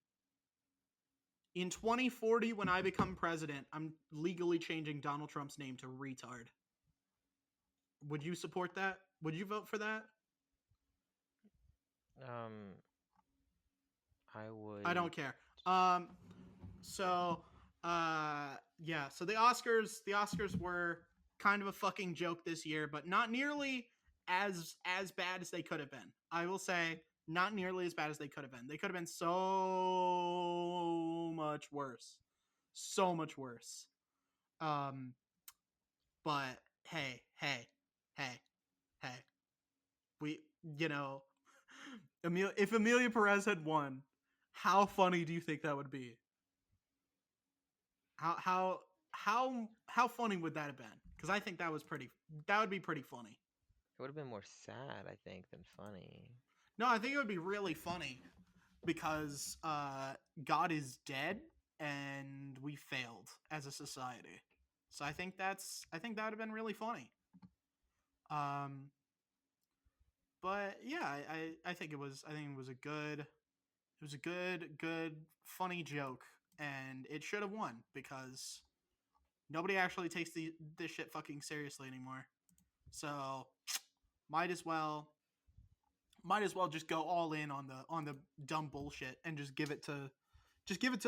In 2040, when I become president, I'm legally changing Donald Trump's name to retard. Would you support that? Would you vote for that? Um, I I would. don't care. Um, so yeah, so the Oscars were kind of a fucking joke this year, but not nearly as bad as they could have been. I will say not nearly as bad as they could have been. They could have been so much worse. So much worse. Um but hey, hey, hey, hey. We you know, if Amelia Perez had won, how funny do you think that would be? How how funny would that have been? Because I think that would be pretty funny. It would have been more sad, I think, than funny. No, I think it would be really funny because God is dead and we failed as a society. So I think that would have been really funny. Um, but yeah, I think it was a good funny joke, and it should have won because nobody actually takes this shit fucking seriously anymore. So might as well just go all in on the dumb bullshit and just give it to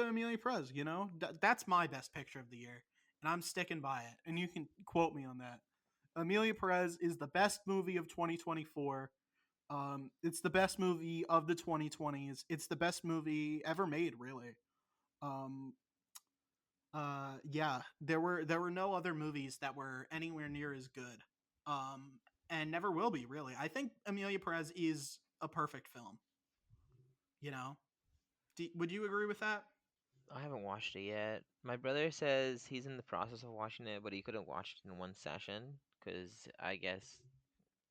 Amelia Perez. You know, that's my best picture of the year, and I'm sticking by it. And you can quote me on that. Amelia Perez is the best movie of 2024. It's the best movie of the 2020s. It's the best movie ever made, really. Um, yeah, there were no other movies that were anywhere near as good. Um, and never will be, really. I think Amelia Perez is a perfect film. You know, would you agree with that? I haven't watched it yet. My brother says he's in the process of watching it, but he couldn't watch it in one session because I guess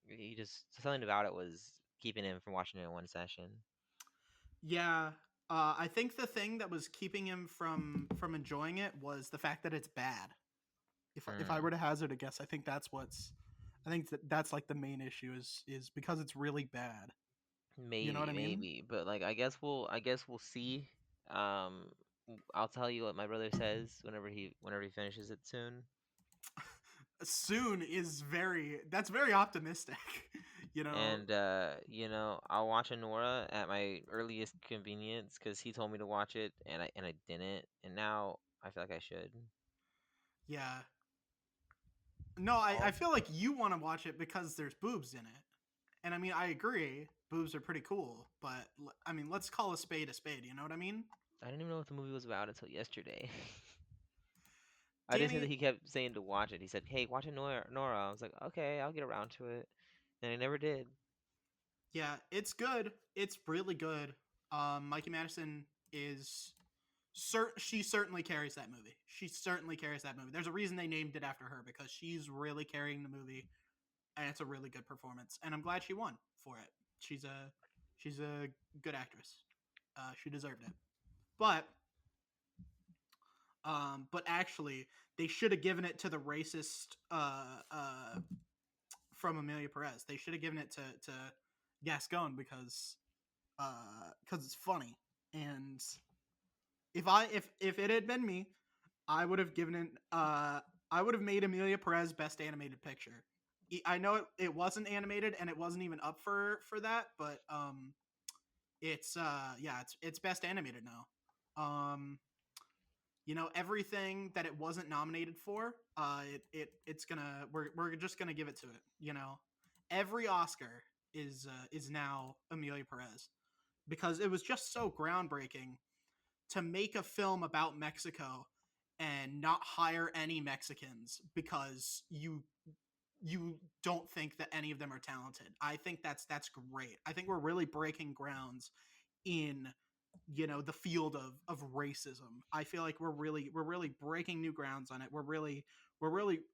he just something about it was keeping him from watching it in one session. Yeah. I think the thing that was keeping him from enjoying it was the fact that it's bad. If I Hmm. were to hazard a guess, I think that's like the main issue is because it's really bad. You know what Maybe, I mean? maybe, but like I guess we'll see. I'll tell you what my brother says whenever he finishes it soon. Soon is that's very optimistic. you know, And I'll watch Anora at my earliest convenience because he told me to watch it, and I didn't, and now I feel like I should. yeah. No, I I'll, feel like you want to watch it because there's boobs in it. And I mean, I agree. Boobs are pretty cool, but I mean, let's call a spade a spade. You know what I mean? I didn't even know what the movie was about until yesterday. I just knew that Danny, he kept saying to watch it. He said, "Hey, watch it, Nora." I was like, "Okay, I'll get around to it," and I never did. yeah, it's good. It's really good. Mikey Madison is she certainly carries that movie. She certainly carries that movie. There's a reason they named it after her because she's really carrying the movie, and it's a really good performance. And I'm glad she won for it. She's a good actress. She deserved it. But but actually, they should have given it to the racist from Amelia Perez. They should have given it to Gascon because it's funny. And if it had been me, I would have given it. I would have made Amelia Perez best animated picture. I know it wasn't animated and it wasn't even up for that, but it's yeah, it's best animated now. Everything that it wasn't nominated for, it's gonna we're just gonna give it to it. Every Oscar is now Amelia Perez because it was just so groundbreaking to make a film about Mexico and not hire any Mexicans because you don't think that any of them are talented. I think that's great. I think we're really breaking grounds in the field of racism. I feel like we're really breaking new grounds on it. We're really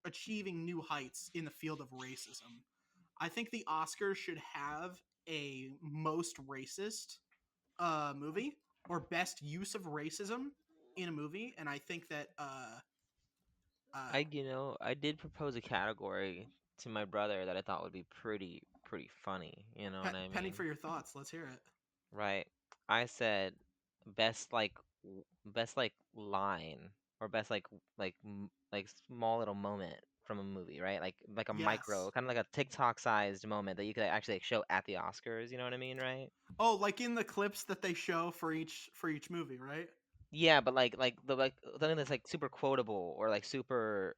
achieving new heights in the field of racism. I think the Oscars should have a most racist movie or best use of racism, in a movie, and I think that uh, I did propose a category to my brother that I thought would be pretty funny. You know what I penny mean? for your thoughts. Let's hear it. Right. I said best best like line or best like small little moment from a movie, right? Like a Yes. micro, kind of like a TikTok sized moment that you could actually like, show at the Oscars. You know what I mean, right? Oh, like in the clips that they show for each movie, right? Yeah, but like something that's like super quotable or like super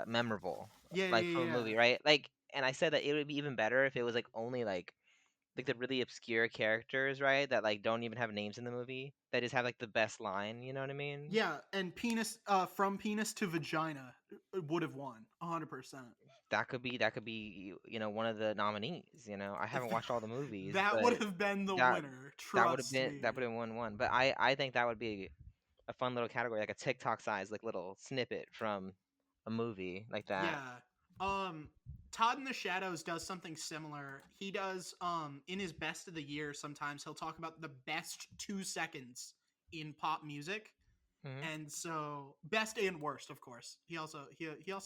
memorable, Yeah, like yeah, from a yeah. movie, right? Like, and I said that it would be even better if it was like only like the really obscure characters, right? That like don't even have names in the movie. That just have like the best line. You know what I mean? Yeah, and penis from penis to vagina would have won 100%. That could be one of the nominees. I haven't watched all the movies, That would but have been the that winner. that would have Trust been me. that would have won one. But I think that would be a fun little category, like a TikTok size like little snippet from a movie like that. Yeah. Um Todd in the Shadows does something similar. He does in his best of the year sometimes he'll talk about the best 2 seconds in pop music. Hmm. And so best and worst, of course. He also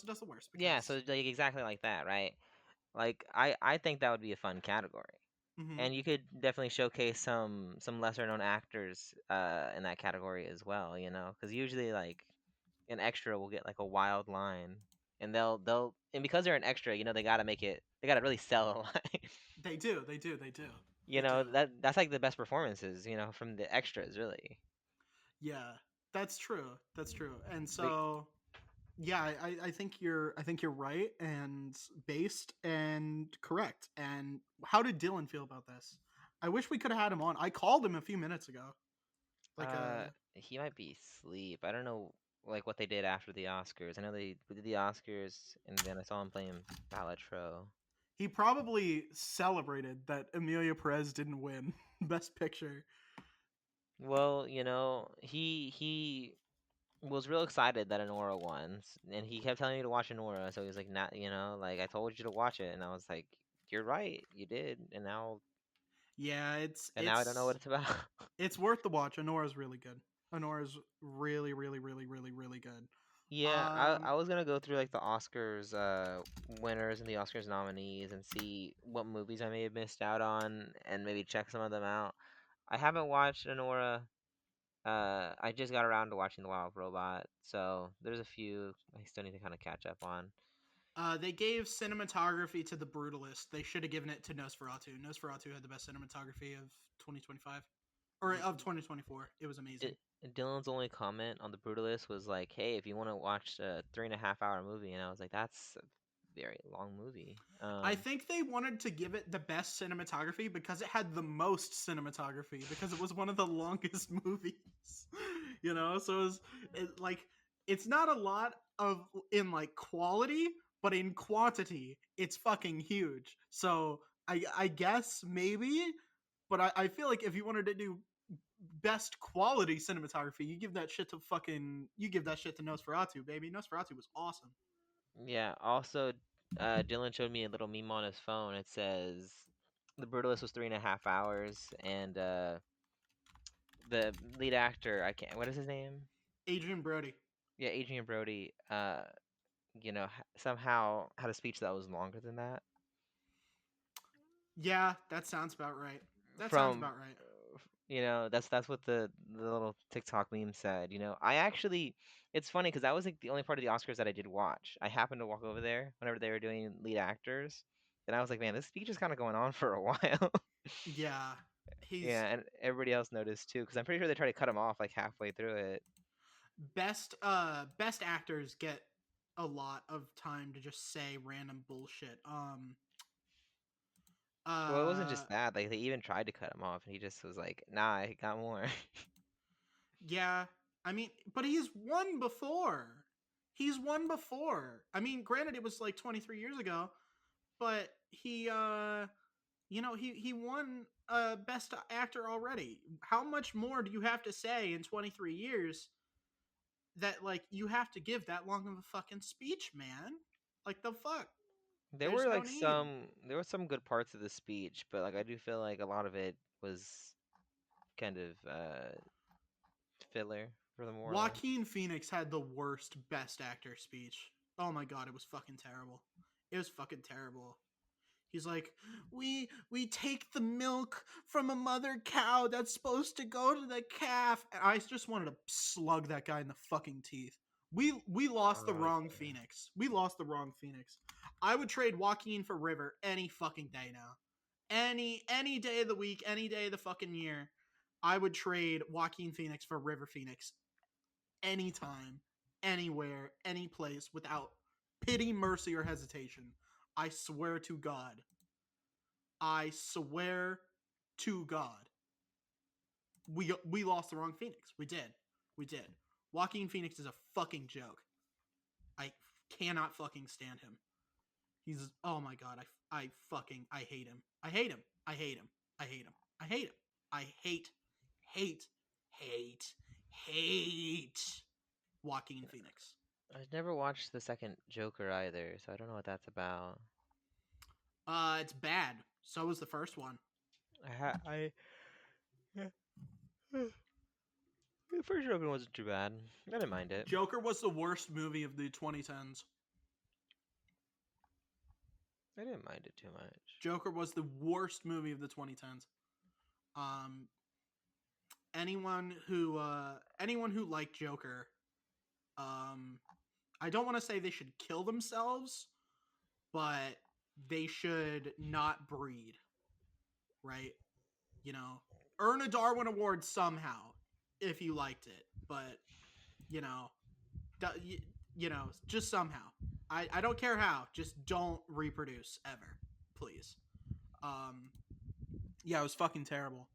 does the worst Yeah, so because like exactly like that, right? Like I think that would be a fun category. mhm, And you could definitely showcase some lesser known actors in that category as well, because usually like an extra will get like a wild line, and they'll and because they're an extra, they gotta really sell a line. they do, they do, they do. They do. That's like the best performances, from the extras really. Yeah, that's true. That's true. And Big, so yeah, I think I think you're right and based and correct. And how did Dylan feel about this? I wish we could have had him on. I called him a few minutes ago. Like he might be asleep. I don't know like what they did after the Oscars. I know they did the Oscars, and then I saw him playing Balatro. he probably celebrated that Amelia Perez didn't win Best Picture. Well, he was real excited that Anora won, and he kept telling me to watch Anora. So he was like, "Not, like I told you to watch it," and I was like, "You're right, you did." Yeah, And now I don't know what it's about. it's worth the watch. Honora's really good. Honora's really, really, really, really, really good. Yeah, I Um, was gonna go through like the Oscars winners and the Oscars nominees and see what movies I may have missed out on and maybe check some of them out. I haven't watched Anora. I just got around to watching The Wild Robot, so there's a few I still need to kind of catch up on. they gave cinematography to The Brutalist. They should have given it to Nosferatu. Nosferatu had the best cinematography of 2025 or of 2024. It was amazing. It, Dylan's only comment on The Brutalist was like, "Hey, if you want to watch a 3.5 hour movie," and I was like, "That's a very long movie." I think they wanted to give it the best cinematography because it had the most cinematography because it was one of the longest movies. So like it's not a lot of in like quality, but in quantity, it's fucking huge. So I guess maybe, but I feel like if you wanted to do best quality cinematography, you give that shit to Nosferatu, baby. Nosferatu was awesome. Yeah. Also, Dylan showed me a little meme on his phone. It says The Brutalist was 3.5 hours, and the lead actor, I can't. What is his name? Adrian Brody. Yeah, Adrian Brody. Somehow had a speech that was longer than that. Yeah, that sounds about right. That sounds From about right. that's what the little TikTok meme said. I actually, it's funny because that was like the only part of the Oscars that I did watch. I happened to walk over there whenever they were doing lead actors, and I was like, man, this speech is kind of going on for a while. Yeah, he's Yeah, and everybody else noticed too, because I'm pretty sure they tried to cut him off like halfway through it. best actors get a lot of time to just say random bullshit. Well, it wasn't Uh just that; like they even tried to cut him off, and he just was like, nah, I got more. yeah, I mean, but he's won before. He's won before. I mean, granted it was like 23 years ago, but he won best actor already. How much more do you have to say in 23 years that like you have to give that long of a fucking speech, man? Like the fuck? There There's were no like need. there were some good parts of the speech, but like I do feel like a lot of it was kind of filler. for the moral. Joaquin Phoenix had the worst best actor speech. Oh my god, it was fucking terrible. It was fucking terrible. He's like, we take the milk from a mother cow that's supposed to go to the calf. And I just wanted to slug that guy in the fucking teeth. We lost the Oh, wrong okay. Phoenix. We lost the wrong Phoenix. I would trade Joaquin for River any fucking day now. Any day of the week, any day of the fucking year. I would trade Joaquin Phoenix for River Phoenix anytime, anywhere, any place without pity, mercy, or hesitation. I swear to God. I swear to God. We lost the wrong Phoenix. We did. We did. Joaquin Phoenix is a fucking joke. I cannot fucking stand him. He's oh my god. I hate him. I hate him. I hate him. I hate him. I hate him. I hate hate hate Joaquin Phoenix. I've never watched the second Joker either, so I don't know what that's about. It's bad. So was the first one. I yeah. The first Joker wasn't too bad. I didn't mind it. Joker was the worst movie of the 2010s. I didn't mind it too much. Joker was the worst movie of the 2010s. Um, anyone who liked Joker, I don't want to say they should kill themselves, but they should not breed, right? You know, earn a Darwin Award somehow if you liked it, but you know, just somehow. I don't care how. Just don't reproduce ever, please. Yeah, it was fucking terrible.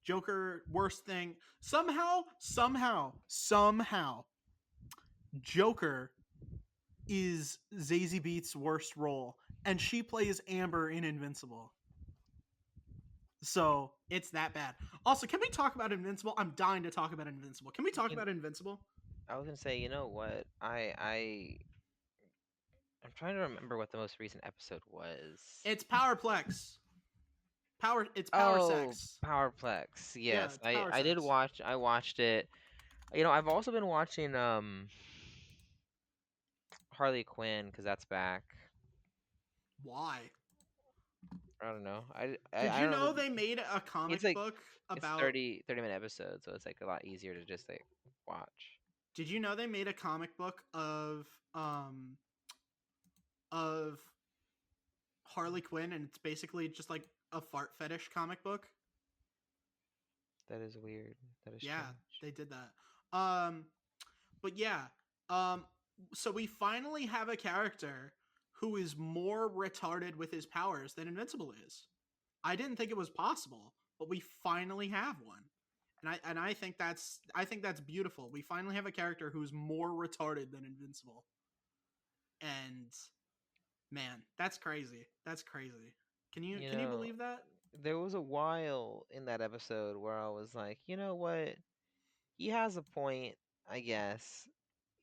Joker, worst thing. Somehow, Joker is Zazie Beetz' worst role, and she plays Amber in Invincible. So it's that bad. Also, can we talk about Invincible? I'm dying to talk about Invincible. Can we talk about Invincible? I was gonna say, you know what? I'm trying to remember what the most recent episode was. It's Powerplex. It's Power Oh, Sex. Powerplex. Yeah, Yes, it's Power I did Sex. watch. I watched it. You know, I've also been watching Harley Quinn because that's back. Why? I don't know. Did I you don't know. know they made a It's comic like book it's about 30 minute episodes, so it's like a lot easier to just like watch. Did you know they made a comic book of Harley Quinn, and it's basically just like a fart fetish comic book? That is weird. That is Yeah, strange. they did that. But yeah, um, so we finally have a character who is more retarded with his powers than Invincible is. I didn't think it was possible, but we finally have one. And I think that's beautiful. We finally have a character who's more retarded than Invincible. And man, that's crazy. That's crazy. You Can you know, believe that? there was a while in that episode where I was like, you know what? He has a point, I guess.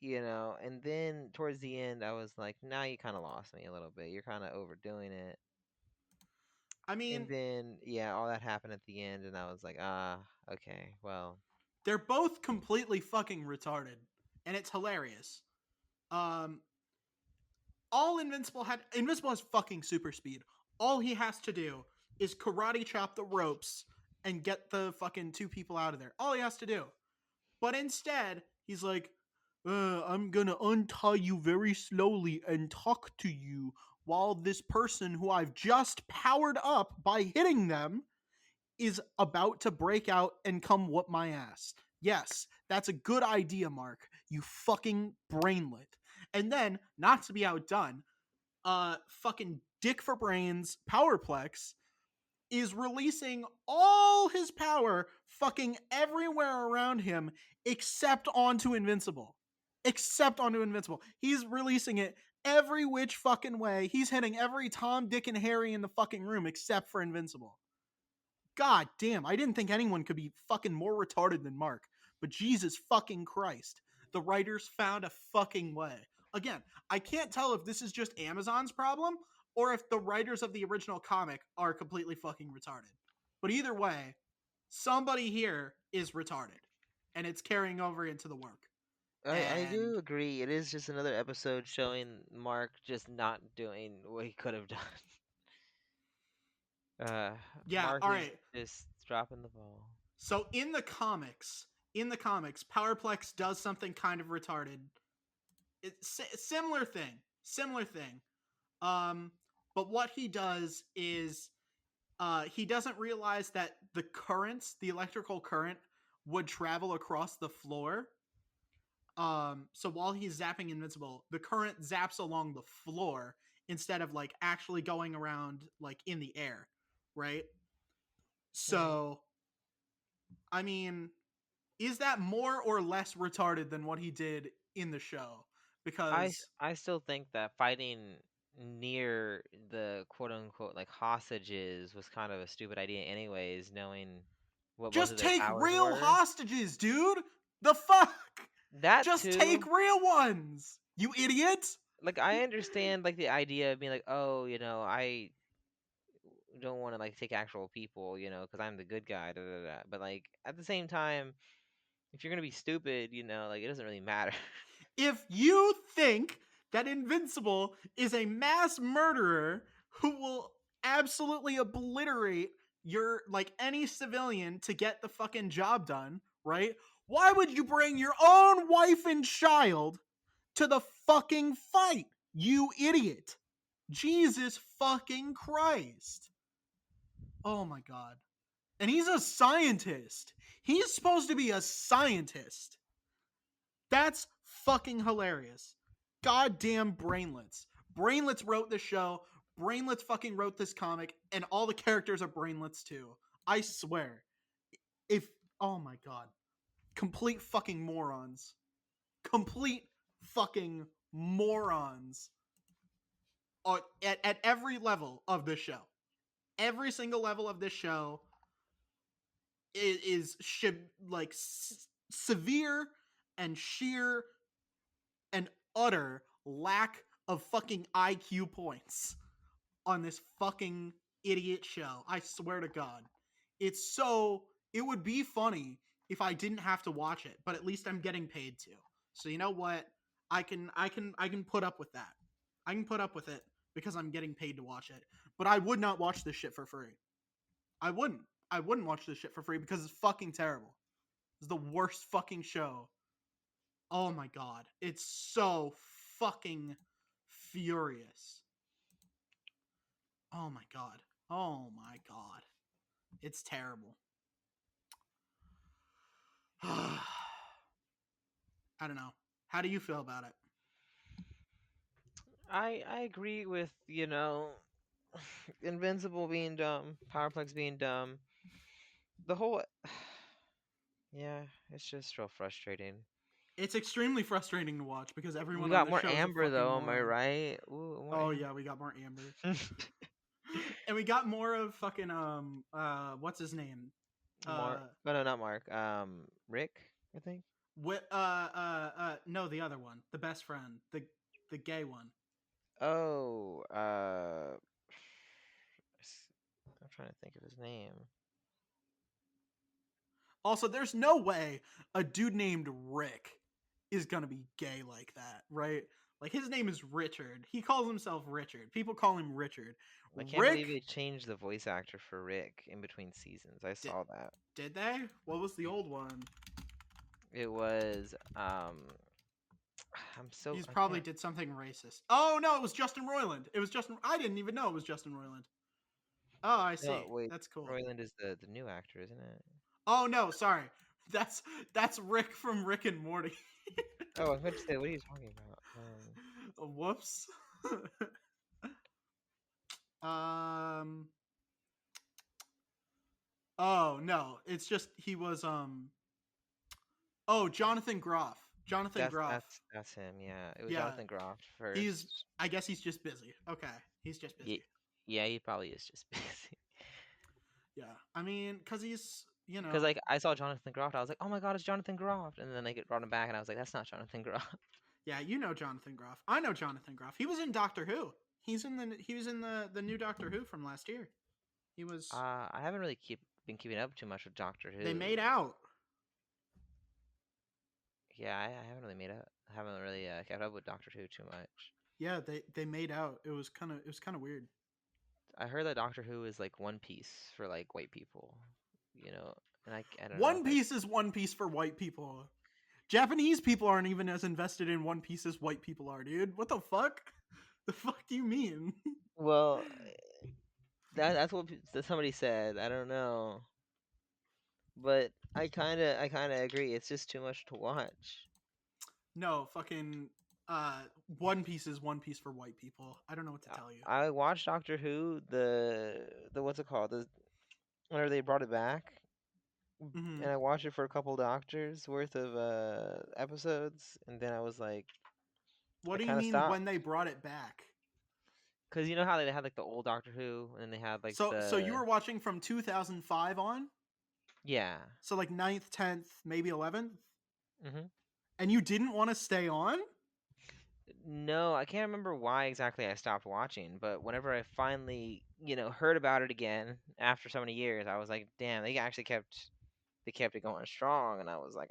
You know, and then towards the end, I was like, now you kind of lost me a little bit. You're kind of overdoing it. I And mean, then, yeah, all that happened at the end, and I was like, ah, okay, well, they're both completely fucking retarded, and it's hilarious. Um, all Invincible has fucking super speed. All he has to do is karate chop the ropes and get the fucking two people out of there. All he has to do. But instead, he's like, I'm gonna untie you very slowly and talk to you while this person who I've just powered up by hitting them is about to break out and come whoop my ass. Yes, that's a good idea, Mark. You fucking brainlet. And then, not to be outdone, fucking Dick for Brains Powerplex is releasing all his power fucking everywhere around him except onto Invincible. Except onto Invincible. He's releasing it every which fucking way. He's hitting every Tom, Dick, and Harry in the fucking room except for Invincible. God damn, I didn't think anyone could be fucking more retarded than Mark. But Jesus fucking Christ. The writers found a fucking way. Again, I can't tell if this is just Amazon's problem or if the writers of the original comic are completely fucking retarded. But either way, somebody here is retarded. and it's carrying over into the work. I And do agree. It is just another episode showing Mark just not doing what he could have done. Uh, yeah, Mark all is right. just dropping the ball. So in the comics, Powerplex does something kind of retarded. It's similar thing. Um, but what he does is he doesn't realize that the electrical current, would travel across the floor. So while he's zapping Invincible, the current zaps along the floor instead of like actually going around like in the air, right? Hmm. So I mean, is that more or less retarded than what he did in the show? Because I still think that fighting near the quote unquote like hostages was kind of a stupid idea anyways, knowing what both just of their take powers real were. hostages, dude. The fuck? That Just take too. real ones, you idiot. Like I understand like the idea of being like, oh, I don't want to like take actual people, because I'm the good guy, da, da, da. But like at the same time, if you're gonna be stupid, like it doesn't really matter. If you think that Invincible is a mass murderer who will absolutely obliterate your like any civilian to get the fucking job done, right? Why would you bring your own wife and child to the fucking fight? You idiot. Jesus fucking Christ. Oh my god. And he's a scientist. He's supposed to be a scientist. That's fucking hilarious. Goddamn Brainlets. Brainlets wrote this show. Brainlets fucking wrote this comic, and all the characters are Brainlets too. I swear. If oh my god. Complete fucking morons. Complete fucking morons. At every level of this show. Every single level of this show is like severe and sheer and utter lack of fucking IQ points on this fucking idiot show. I swear to God. It would be funny if I didn't have to watch it, but at least I'm getting paid to. So you know what? I can put up with that. I can put up with it because I'm getting paid to watch it. But I would not watch this shit for free. I wouldn't. I wouldn't watch this shit for free because it's fucking terrible. It's the worst fucking show. Oh my god. It's so fucking furious. Oh my god. Oh my god. It's terrible. I don't know. How do you feel about it? I agree with, Invincible being dumb, Powerplex being dumb. The whole yeah, it's just real frustrating. It's extremely frustrating to watch because We everyone on got this more show is a Amber fucking though, am I moron. right? Ooh, more Oh Amber. yeah, we got more Amber. And we got more of fucking what's his name? Mark. Uh Oh no, not Mark. Rick, I think. no, the other one. The best friend. The gay one. Oh, I'm trying to think of his name. Also, there's no way a dude named Rick is gonna be gay like that, right? Like his name is Richard. He calls himself Richard. People call him Richard. I can't believe Rick they changed the voice actor for Rick in between seasons. I did, saw that. did they? What was the old one? It was I'm so He's I probably can't. did something racist. Oh no, it was Justin Roiland. It was Justin. I didn't even know it was Justin Roiland. Oh, I No, see. wait. That's cool. Royland is the new actor, isn't it? Oh no, sorry. That's Rick from Rick and Morty. Oh, I was going to say, what are you talking about? Whoops. um. Oh no, it's just he was Oh, Jonathan Groff. Jonathan That's Groff. that's that's him. Yeah, it was Yeah, Jonathan Groff he's. first. I guess he's just busy. Okay, he's just Ye- busy. Yeah, he probably is just busy. Yeah, I mean, cause he's Because like I saw Jonathan Groff, I was like, oh my god, it's Jonathan Groff, and then they get brought him back, and I was like, that's not Jonathan Groff. yeah, you know Jonathan Groff. I know Jonathan Groff. He was in Doctor Who. He was in the new Doctor Who from last year. He was. I haven't really been keeping up too much with Doctor They Who. made out. Yeah, I haven't really haven't really kept up with Doctor Who too much. Yeah, they made out. It was kind of weird. I heard that Doctor Who is like One Piece for like white people, you know, and I don't know One if I Piece is One Piece for white people. Japanese people aren't even as invested in One Piece as white people are, dude. What the fuck? The fuck do you mean? well that's what somebody said. I don't know, but I kind of agree. It's just too much to watch. No, fucking uh One Piece is One Piece for white people. I don't know what to tell you. I watched Doctor Who, the what's it called? Whenever they brought it back, Hmm. and I watched it for a couple Doctors worth of episodes, and then I was like, I What do you kind of mean stopped. when they brought it back? Cause you know how they had like the old Doctor Who, and then they had like So you the were watching from 2005 on? yeah. So like ninth, 10th, maybe 11th? hmm And you didn't want to stay on? No, I can't remember why exactly I stopped watching, but whenever I finally, heard about it again after so many years, I was like, damn, they kept it going strong, and I was like,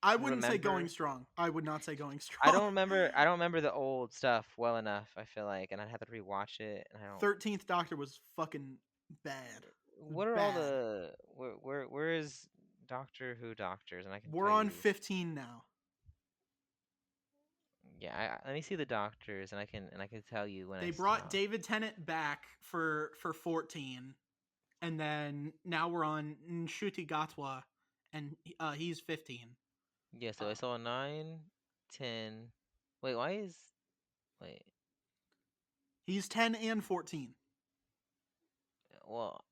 I wouldn't say going remember, strong. I would not say going strong. I don't remember the old stuff well enough. I feel like, and I'd have to rewatch it, and I don't. 13th Doctor was fucking bad. What are all Bad. the where is Doctor Who Doctors? And I can We're tell on you. 15 now. Yeah, let me see the Doctors, and I can tell you when I They brought stopped. David Tennant back for 14, and then now we're on Nshuti Gatwa, and he's 15. Yeah, Uh, so I saw 9, 10. Wait, wait? he's 10 and 14. Well,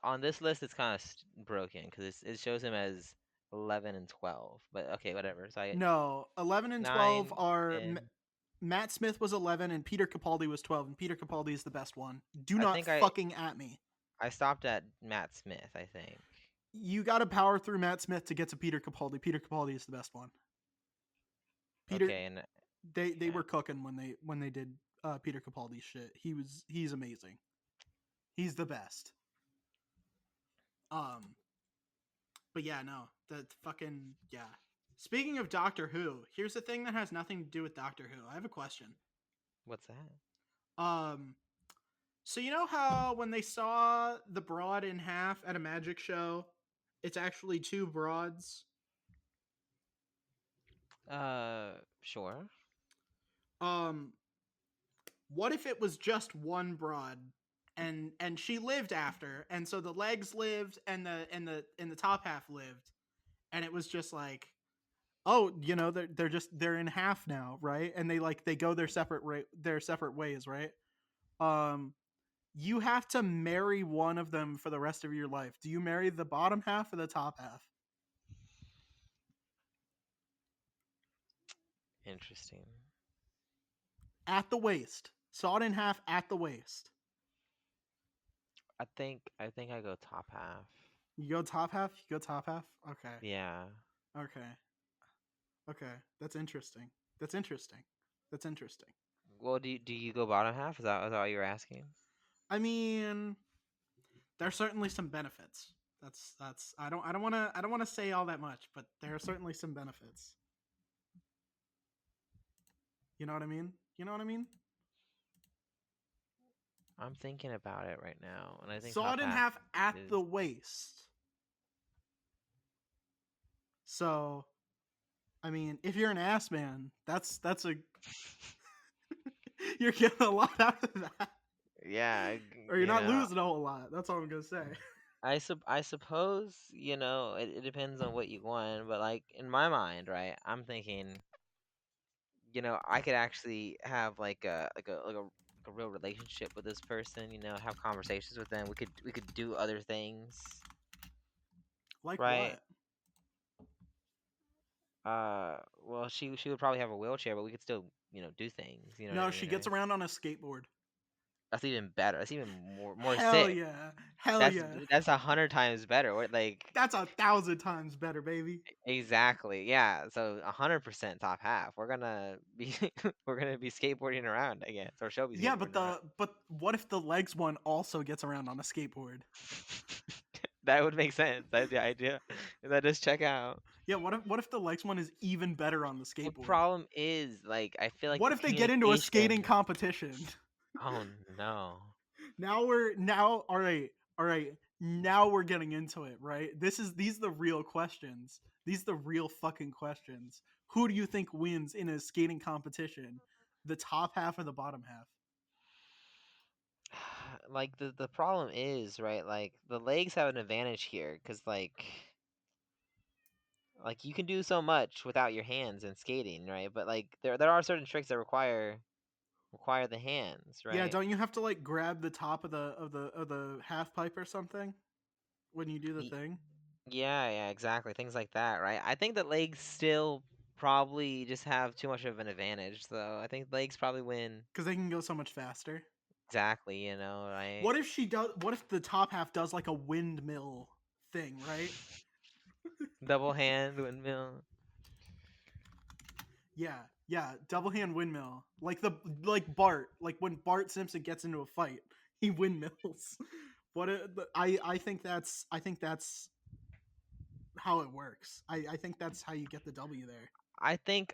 on this list it's kind of broken because it shows him as 11 and 12. But okay, whatever. So I No, 11 and 12 9, are 10. Matt Smith was 11 and Peter Capaldi was 12, and Peter Capaldi is the best one. Do I not think fucking at me. I stopped at Matt Smith, I think. You got to power through Matt Smith to get to Peter Capaldi. Peter Capaldi is the best one. Peter, Okay, and they yeah. were cooking when they did Peter Capaldi shit. He's amazing. He's the best. Um, but yeah, no, the fucking yeah. Speaking of Doctor Who, here's the thing that has nothing to do with Doctor Who. I have a question. What's that? Um, so you know how when they saw the broad in half at a magic show, it's actually two broads. Sure. Um, what if it was just one broad, and she lived after, and so the legs lived, and the top half lived, and it was just like, oh, they're in half now, right? And they go their separate ways, right? Um, you have to marry one of them for the rest of your life. Do you marry the bottom half or the top half? Interesting. At the waist, sawed in half at the waist. I think I go top half. You go top half. You go top half. Okay. Yeah. Okay. Okay. That's interesting. That's interesting. That's interesting. Well, do you go bottom half? Is that what you're asking? I mean, there's certainly some benefits. That's I don't want to say all that much, but there are certainly some benefits. You know what I mean? You know what I mean? I'm thinking about it right now, and I think top Sawed in half half at is the waist. So, I mean, if you're an ass man, that's a you're getting a lot out of that, yeah, or you're not losing a whole lot. That's all I'm gonna say. I suppose, it depends on what you want, but like in my mind, right? I'm thinking, I could actually have like a real relationship with this person, have conversations with them. We could do other things, Like right? what? Well, she would probably have a wheelchair, but we could still, do things. You know what I No, mean, she gets right? around on a skateboard. That's even better. That's even more Hell sick. yeah. Hell That's yeah. that's 100 times better. Like That's 1,000 times better, baby. exactly, yeah. So 100% top half. We're gonna be we're gonna be skateboarding around, I guess, or she'll be Yeah, but skateboarding around. what if the legs one also gets around on a skateboard? That would make sense. That's the idea. That does check out. Yeah, what if the legs one is even better on the The skateboard? problem is, like, I feel like What the if they get into a skating communication. competition? Oh no. Now all right. Now we're getting into it, right? These are the real questions. These are the real fucking questions. Who do you think wins in a skating competition? The top half or the bottom half? Like the problem is, right? Like the legs have an advantage here because like you can do so much without your hands in skating, right? But like there are certain tricks that require the hands, Yeah, right? don't you have to like grab the top of the half pipe or something when you do the Y- thing? yeah, exactly. Things like that, right? I think that legs still probably just have too much of an advantage, though. I think legs probably win Because they can go so much faster. exactly, right? What if she does? What if the top half does like a windmill thing, right? Double hand windmill. Yeah, yeah, double hand windmill, like Bart, like when Bart Simpson gets into a fight, he windmills. I think that's how it works. I think that's how you get the W there. I think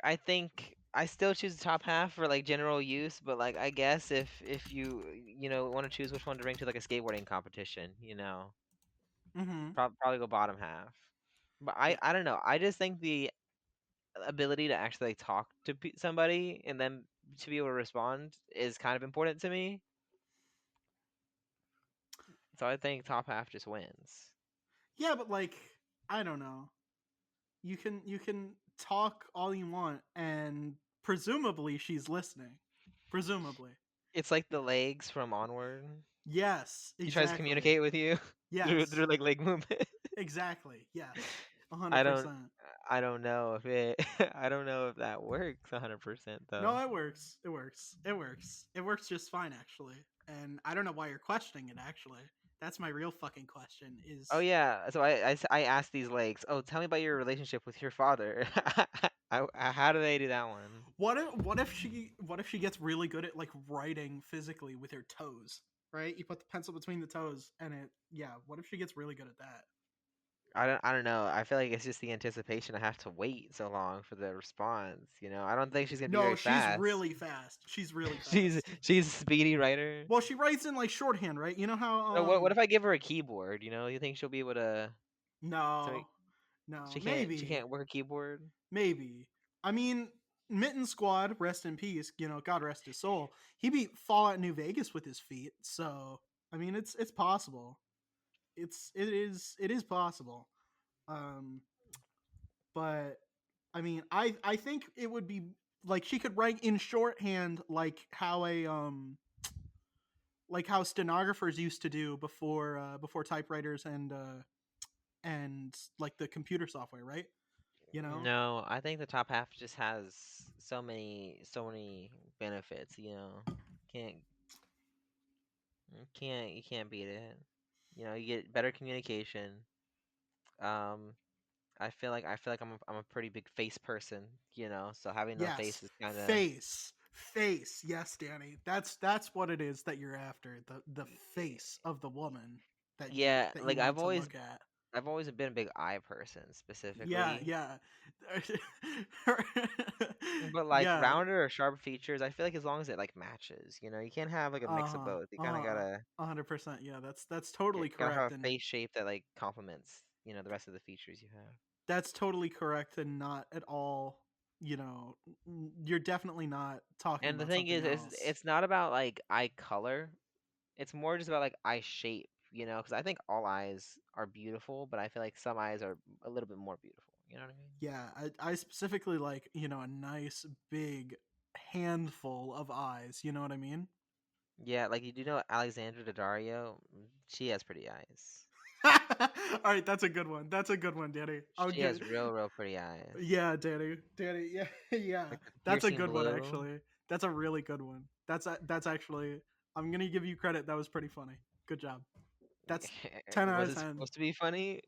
I still choose the top half for like general use, but like I guess if you want to choose which one to bring to like a skateboarding competition, Mm-hmm. probably go bottom half. But Yeah, I don't know. I just think the ability to actually like talk to somebody and then to be able to respond is kind of important to me. So I think top half just wins. yeah, but like I don't know. You can talk all you want, and presumably she's listening. Presumably, It's like the legs from Onward. yes, She tries to exactly. communicate with you through Yes, like leg movement. exactly. Yes, a I hundred don't percent. I don't know if it I don't know if that works 100% though. No, it works. It works. It works. It works just fine, actually. And I don't know why you're questioning it. Actually, that's my real fucking question. Oh Is yeah, so I asked these legs, "Oh, tell me about your relationship with your father." How do they do that one? what if she gets really good at like writing physically with her toes? Right? You put the pencil between the toes, and it. Yeah. What if she gets really good at that? I don't know. I feel like it's just the anticipation. I have to wait so long for the response. I don't think she's gonna be No, very she's fast. really fast. She's really She's fast. she's a speedy writer. Well, she writes in like shorthand, right? You know how So what if I give her a keyboard? You think she'll be able to? To no, no, she maybe. can't work a keyboard. Maybe. I mean, Mitten Squad, rest in peace. God rest his soul. He beat Fallout New Vegas with his feet. So I mean, it's possible. It is possible. Um, but I mean, I think it would be like she could write in shorthand, like how stenographers used to do before typewriters and like the computer software, right? You know. No, I think the top half just has so many benefits. Can't you can't beat it. You get better communication. Um, I feel like I'm a pretty big face person. So having the Yes, face is kind of face. Yes, Danny. That's what it is that you're after. The face of the woman that you yeah. that you Like want to look at. I've always been a big eye person Yeah, specifically. yeah. But like Yeah. rounder or sharp features, I feel like as long as it like matches, you can't have like a mix of Uh-huh. both. You kind of Uh-huh. gotta 100%. Yeah, that's totally gotta have correct, a and face shape that like complements the rest of the features you have. that's totally correct and not at all, you're definitely not talking And the about thing something is else. it's not about like eye color. It's more just about like eye shape, because I think all eyes are beautiful, but I feel like some eyes are a little bit more beautiful. You know what I mean? Yeah, I specifically like, a nice big handful of eyes, you know what I mean? Yeah, like you do know Alexandra Daddario, she has pretty eyes. All right, that's a good one. That's a good one, Danny. I'll She give has real pretty eyes. Yeah, Danny. Yeah, yeah. Like the That's a piercing good one blue. actually. That's a really good one. That's actually I'm going to give you credit. That was pretty funny. Good job. That's 10 out Was of it 10. supposed to be funny?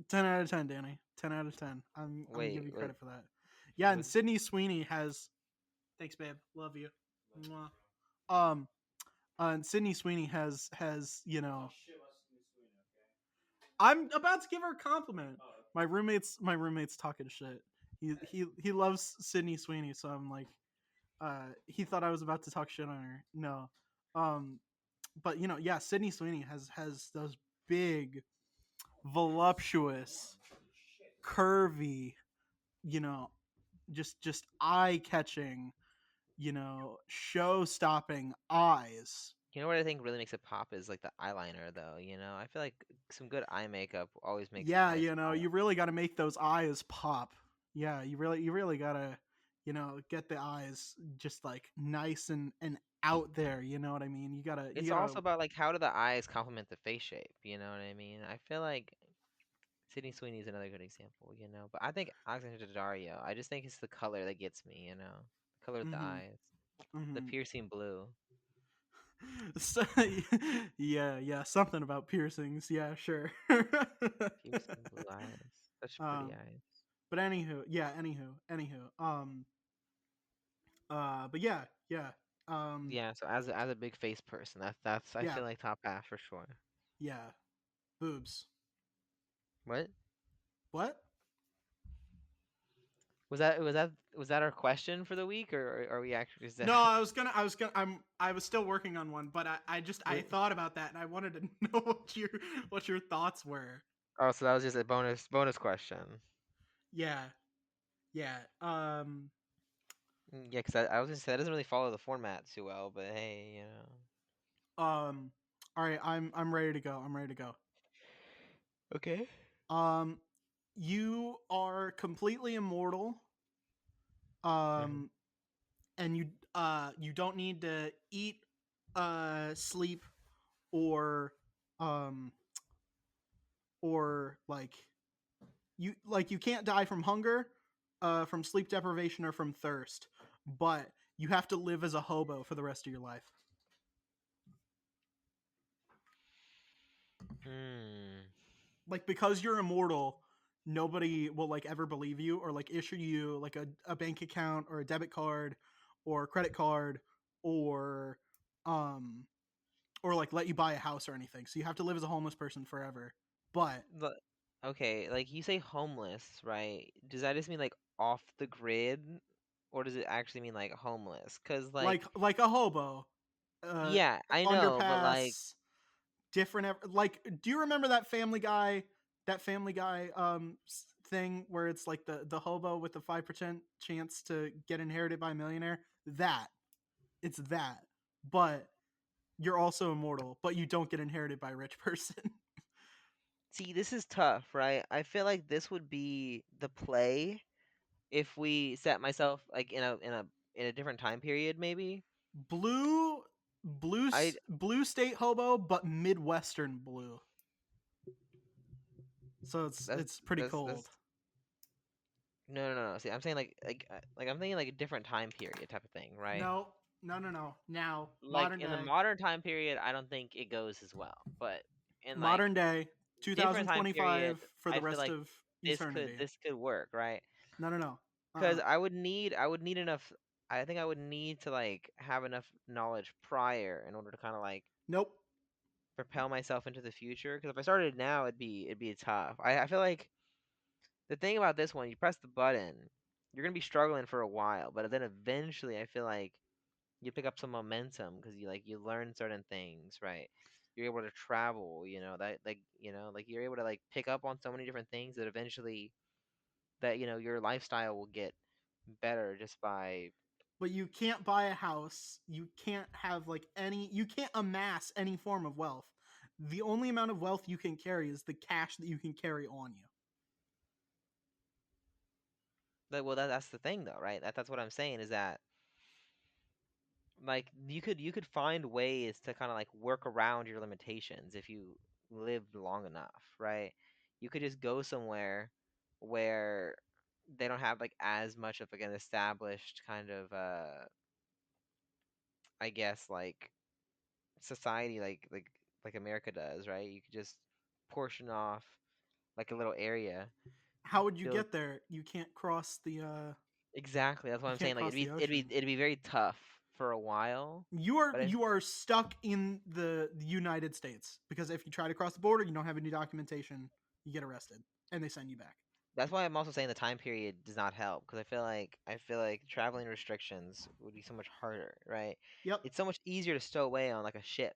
10 out of 10, Danny. 10 out of 10. I'm going to give Wait, you was credit for that. Yeah, and was Sydney Sweeney has Thanks, babe. Love you. Mwah. Um and Sydney Sweeney has, I'm about to give her a compliment. my roommate's talking shit. He loves Sydney Sweeney, so I'm like, he thought I was about to talk shit on her. No, um, but yeah, Sydney Sweeney has those big, voluptuous, curvy, you know, just eye catching, show stopping eyes. You know what I think really makes it pop is like the eyeliner, though. I feel like some good eye makeup always makes the Yeah, eyes pop. you really got to make those eyes pop. Yeah, you really got to get the eyes just like nice and out there, you know what I mean? You It's got to also about like how do the eyes complement the face shape. You know what I mean? I feel like Sydney Sweeney is another good example. But I think Alexander Daddario. I just think it's the color that gets me. The color of the mhm eyes, the mhm piercing blue, so, yeah, something about piercings. Yeah, sure. piercing blue eyes. Such pretty um eyes. but anywho, but yeah. um Yeah. So as a big face person, that's I yeah, feel like top half for sure. yeah, boobs. What What? was that our question for the week, or are we actually is that? No, I was still working on one, but I thought about that and I wanted to know what your thoughts were. Oh, so that was just a bonus question. Yeah, yeah. Yeah, because I was gonna say that doesn't really follow the format too well, but hey. Um. All right, I'm ready to go. I'm ready to go. Okay. Um, you are completely immortal. Mhm. Um, and you don't need to eat, sleep, or um, or you can't die from hunger, from sleep deprivation, or from thirst, but you have to live as a hobo for the rest of your life. Hmm. Like, because you're immortal, nobody will like ever believe you or like issue you like a bank account or a debit card or credit card, or um or like let you buy a house or anything. So you have to live as a homeless person forever. But But okay, like you say homeless, right? Does that just mean like off the grid, or does it actually mean like homeless? Cause like like a hobo, uh yeah, I know, but like underpass, different like, do you remember that family guy thing where it's like the hobo with the 5% chance to get inherited by a millionaire? That it's that, but you're also immortal, but you don't get inherited by a rich person. see, this is tough, right? I feel like this would be the play if we set myself like in a different time period, maybe. blue blue I blue state hobo, but midwestern blue, so it's pretty that's cold. no. See, I'm saying like I'm thinking like a different time period type of thing, right? No, no. Now, Like modern in the day. modern time period, I don't think it goes as well. But in like Modern day, different time period, 2025 for the I feel rest like of this could eternity. this could work, right? No. Because Uh-uh. I would need enough. I think I would need to like have enough knowledge prior in order to kind of like Nope. propel myself into the future. Because if I started now, it'd be tough. I feel like the thing about this one, you press the button, you're gonna be struggling for a while, but then eventually, I feel like you pick up some momentum because you learn certain things, right? You're able to travel, that like you're able to like pick up on so many different things that eventually that your lifestyle will get better just by. But you can't buy a house. You can't have like any. You can't amass any form of wealth. The only amount of wealth you can carry is the cash that you can carry on you. Like, well, that's the thing though, right? That's what I'm saying is that like you could find ways to kind of like work around your limitations if you lived long enough, right? You could just go somewhere where they don't have like as much of like an established kind of I guess like society like America does, right? You could just portion off like a little area, How would you build. get there? You can't cross the. Exactly, that's what You I'm can't saying. Like it'd cross be the it'd be ocean. it'd be very tough for a while, You are but you are stuck in the United States, because if you try to cross the border, you don't have any documentation, you get arrested, and they send you back. That's why I'm also saying the time period does not help because I feel like traveling restrictions would be so much harder, right? Yep. It's so much easier to stow away on like a ship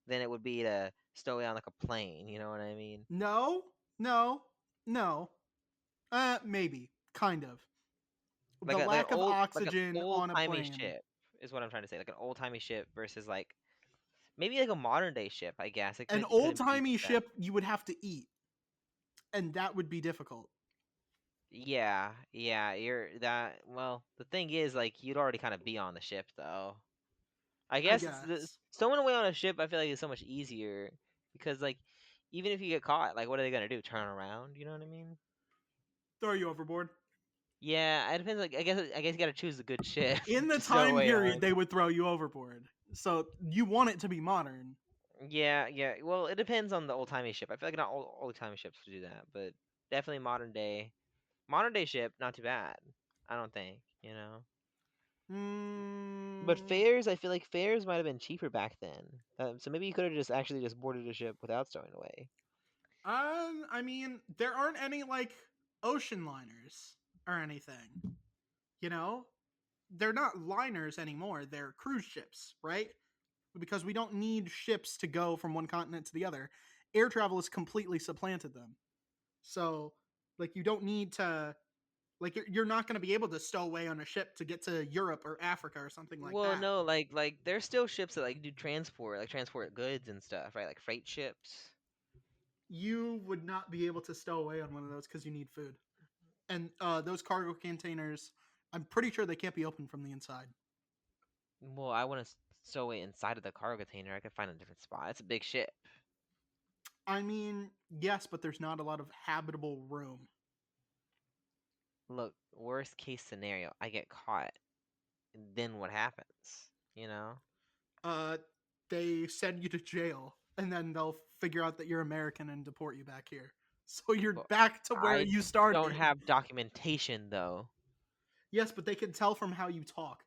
than it would be to stow away on like a plane. You know what I mean? No, no, no. Maybe. Kind of. Like The a like an lack of oxygen old on a timey plane. ship is what I'm trying to say. Like an old timey ship versus like maybe like a modern day ship. I guess An it old couldn't be timey that. ship you would have to eat, and that would be difficult. Yeah, yeah. You're that. Well, the thing is, like, you'd already kind of be on the ship though. I I guess it's the guess. stowing away on a ship. I feel like is so much easier because like even if you get caught, like what are they gonna do? Turn around? You know what I mean? Throw you overboard. Yeah, it depends. Like I guess you gotta choose a good ship In the to stow time away period, on. they would throw you overboard. So you want it to be modern. Yeah, yeah. Well, it depends on the old timey ship. I feel like not all old timey ships would do that, but definitely modern day ship, not too bad. I don't think, you know. But Mm, fares, I feel like fares might have been cheaper back then. So maybe you could have just actually just boarded a ship without stowing away. I mean, there aren't any like ocean liners or anything. You know, they're not liners anymore. They're cruise ships, right? Because we don't need ships to go from one continent to the other. Air travel has completely supplanted them. So, like, you don't need to, like, you're not going to be able to stow away on a ship to get to Europe or Africa or something like Well, that. no, like there's still ships that like do transport, like transport goods and stuff, right? Like freight ships. You would not be able to stow away on one of those because you need food. And those cargo containers, I'm pretty sure they can't be opened from the inside. Well, I want to stow away inside of the cargo container. I could find a different spot. It's a big ship. I mean, yes, but there's not a lot of habitable room. Look, worst case scenario, I get caught. Then what happens? You know? uh, they send you to jail, and then they'll figure out that you're American and deport you back here. So you're But back to where I you don't started. have documentation though. Yes, but they can tell from how you talk.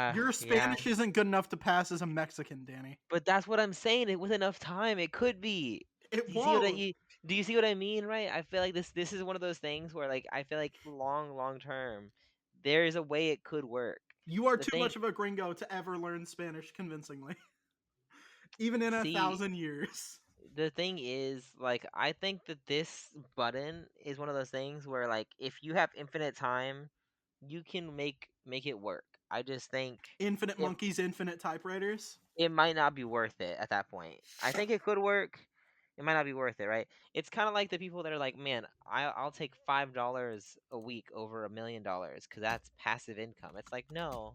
Your Yeah. Spanish isn't good enough to pass as a Mexican, Danny. But that's what I'm saying. It with enough time, it could be. It Do you see what I won't. you, do you see what I mean, right? I feel like this is one of those things where like I feel like long term, there is a way it could work. You are The too thing, much of a gringo to ever learn Spanish convincingly, even in a see, 1,000 years. the thing is like I think that this button is one of those things where like if you have infinite time, you can make it work. I just think Infinite it monkeys, infinite typewriters. it might not be worth it at that point. I think it could work. It might not be worth it, right? It's kind of like the people that are like, man, I'll take $5 a week over $1 million because that's passive income. It's like, no,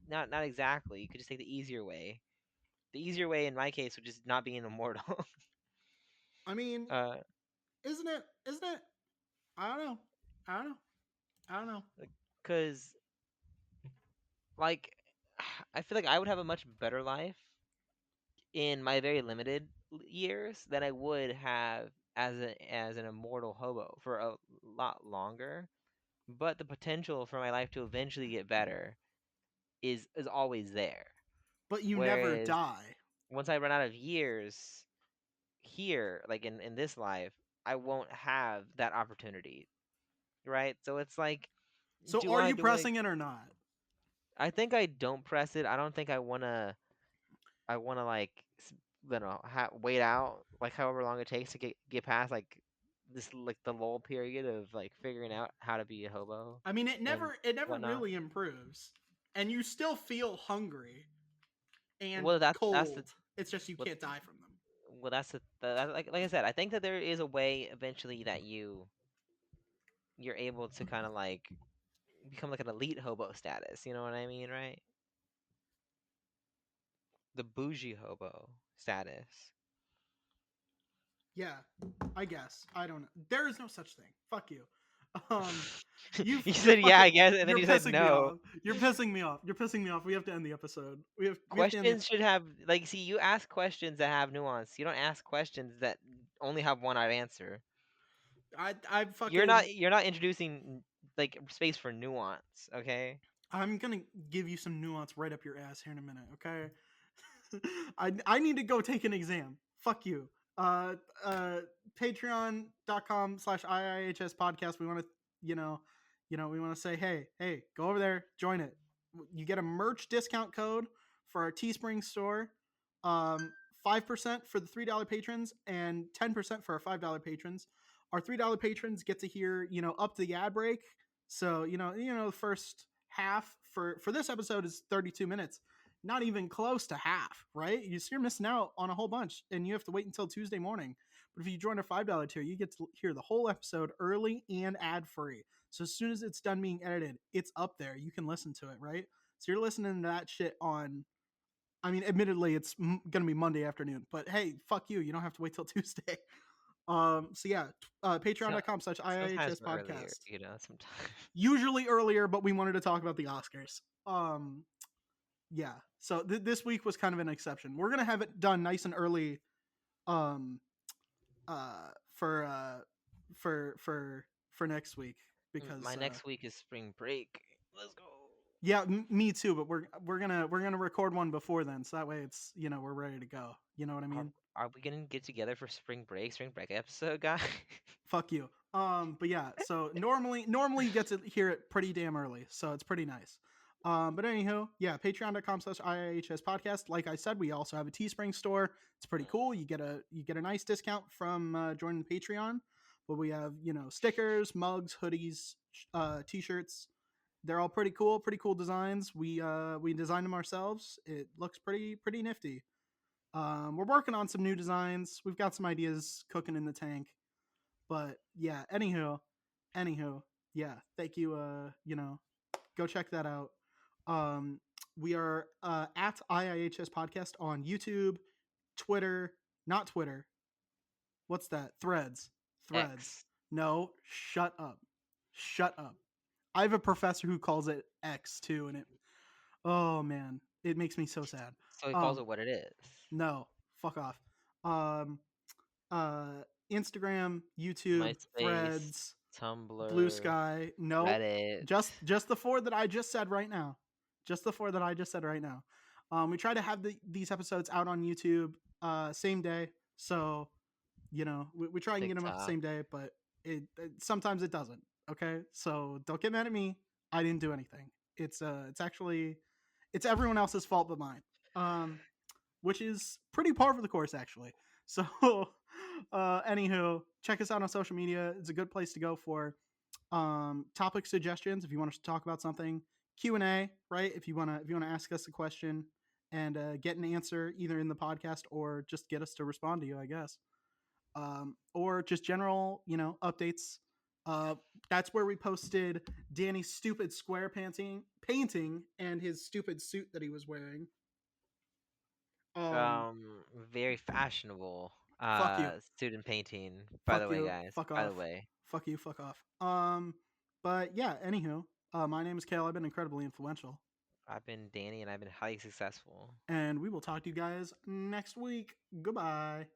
not exactly. You could just take the easier way. The easier way in my case would just not be an immortal. I mean, uh, isn't it? Isn't it? I don't know. I don't know. I don't know. because like, I feel like I would have a much better life in my very limited years than I would have as an immortal hobo for a lot longer. But the potential for my life to eventually get better is always there. But you never Whereas die. once I run out of years here, like in this life, I won't have that opportunity, right? So it's like, So do are I you do I? pressing it or not? I think I don't press it. I don't think I wanna like wait out like however long it takes to get past like this like the lull period of like figuring out how to be a hobo I mean, it and never whatnot. really improves, and you still feel hungry and Well, that's the cold. It's just you what can't die from them. well that's like I said. I think that there is a way eventually that you're able to kind of like become like an elite hobo status. You know what I mean, right? The bougie hobo status. Yeah, I guess. I don't know. There is no such thing. Fuck you. Um, You you're said yeah, fucking I guess, and then you're you said pissing me no. off. You're pissing me off. You're pissing me off. We have to end the episode. We have to end the. Questions should have like see you ask questions that have nuance. You don't ask questions that only have one right answer. I You're fucking. not introducing like space for nuance, okay? I'm gonna give you some nuance right up your ass here in a minute. Okay. I need to go take an exam. Fuck you. Uh, Patreon.com/IIHS podcast. We want to, we want to say, hey, go over there, join it. You get a merch discount code for our Teespring store. 5% for the $3 patrons and 10% for our $5 patrons. Our $3 patrons get to hear, up to the ad break. So, the first half for this episode is 32 minutes. Not even close to half, right? You're missing out on a whole bunch, and you have to wait until Tuesday morning. But if you join our $5 tier, you get to hear the whole episode early and ad free. So as soon as it's done being edited, it's up there. You can listen to it, right? So you're listening to that shit on. I mean, admittedly, it's gonna be Monday afternoon, but hey, fuck you. You don't have to wait till Tuesday. So yeah, So, sometimes patreon.com/IIHS earlier, podcast. sometimes. Usually earlier, but we wanted to talk about the Oscars. Yeah. So this week was kind of an exception. We're gonna have it done nice and early. Um, uh, for uh, for next week My because next week is spring break. Let's go. yeah, me too. But we're gonna record one before then, so that way it's we're ready to go. You know what I Are mean? are we gonna get together for spring break episode, guy? Fuck you. But yeah, so normally you get to hear it pretty damn early, so it's pretty nice. But anywho, yeah, patreon.com/IIHS podcast. Like I said, we also have a Teespring store. It's pretty cool. You get a nice discount from joining the Patreon. But we have, stickers, mugs, hoodies, t-shirts. They're all pretty cool designs. We designed them ourselves. It looks pretty nifty. We're working on some new designs. We've got some ideas cooking in the tank. But yeah, anywho, yeah, thank you. Go check that out. We are at IIHS podcast on YouTube, Twitter, not Twitter. What's that? Threads. Threads. X. No, shut up. Shut up. I have a professor who calls it X too, and oh man, it makes me so sad. So he calls Um, it what it is. no, fuck off. Um, Instagram, YouTube, MySpace, Threads, Blue Tumblr, Sky. Nope. Reddit, Just the four that I just said right now. Just the four that I just said right now. We try to have these episodes out on YouTube same day. So, we try and get them up the TikTok. same day, but sometimes it doesn't. Okay? So, don't get mad at me. I didn't do anything. It's actually it's everyone else's fault but mine. Which is pretty par for the course actually. So, anywho, check us out on social media. It's a good place to go for topic suggestions if you want us to talk about something. Q&A, right? If you wanna ask us a question and get an answer either in the podcast or just get us to respond to you, I guess. Or just general, updates. Uh, that's where we posted Danny's stupid square painting and his stupid suit that he was wearing. Um, Very fashionable. fuck you. Student painting. By the Fuck way, you. guys. Fuck By the off. way, Fuck you. Fuck off. But yeah. Anywho, my name is Kael. I've been incredibly influential, I've been Danny, and I've been highly successful. and we will talk to you guys next week. Goodbye.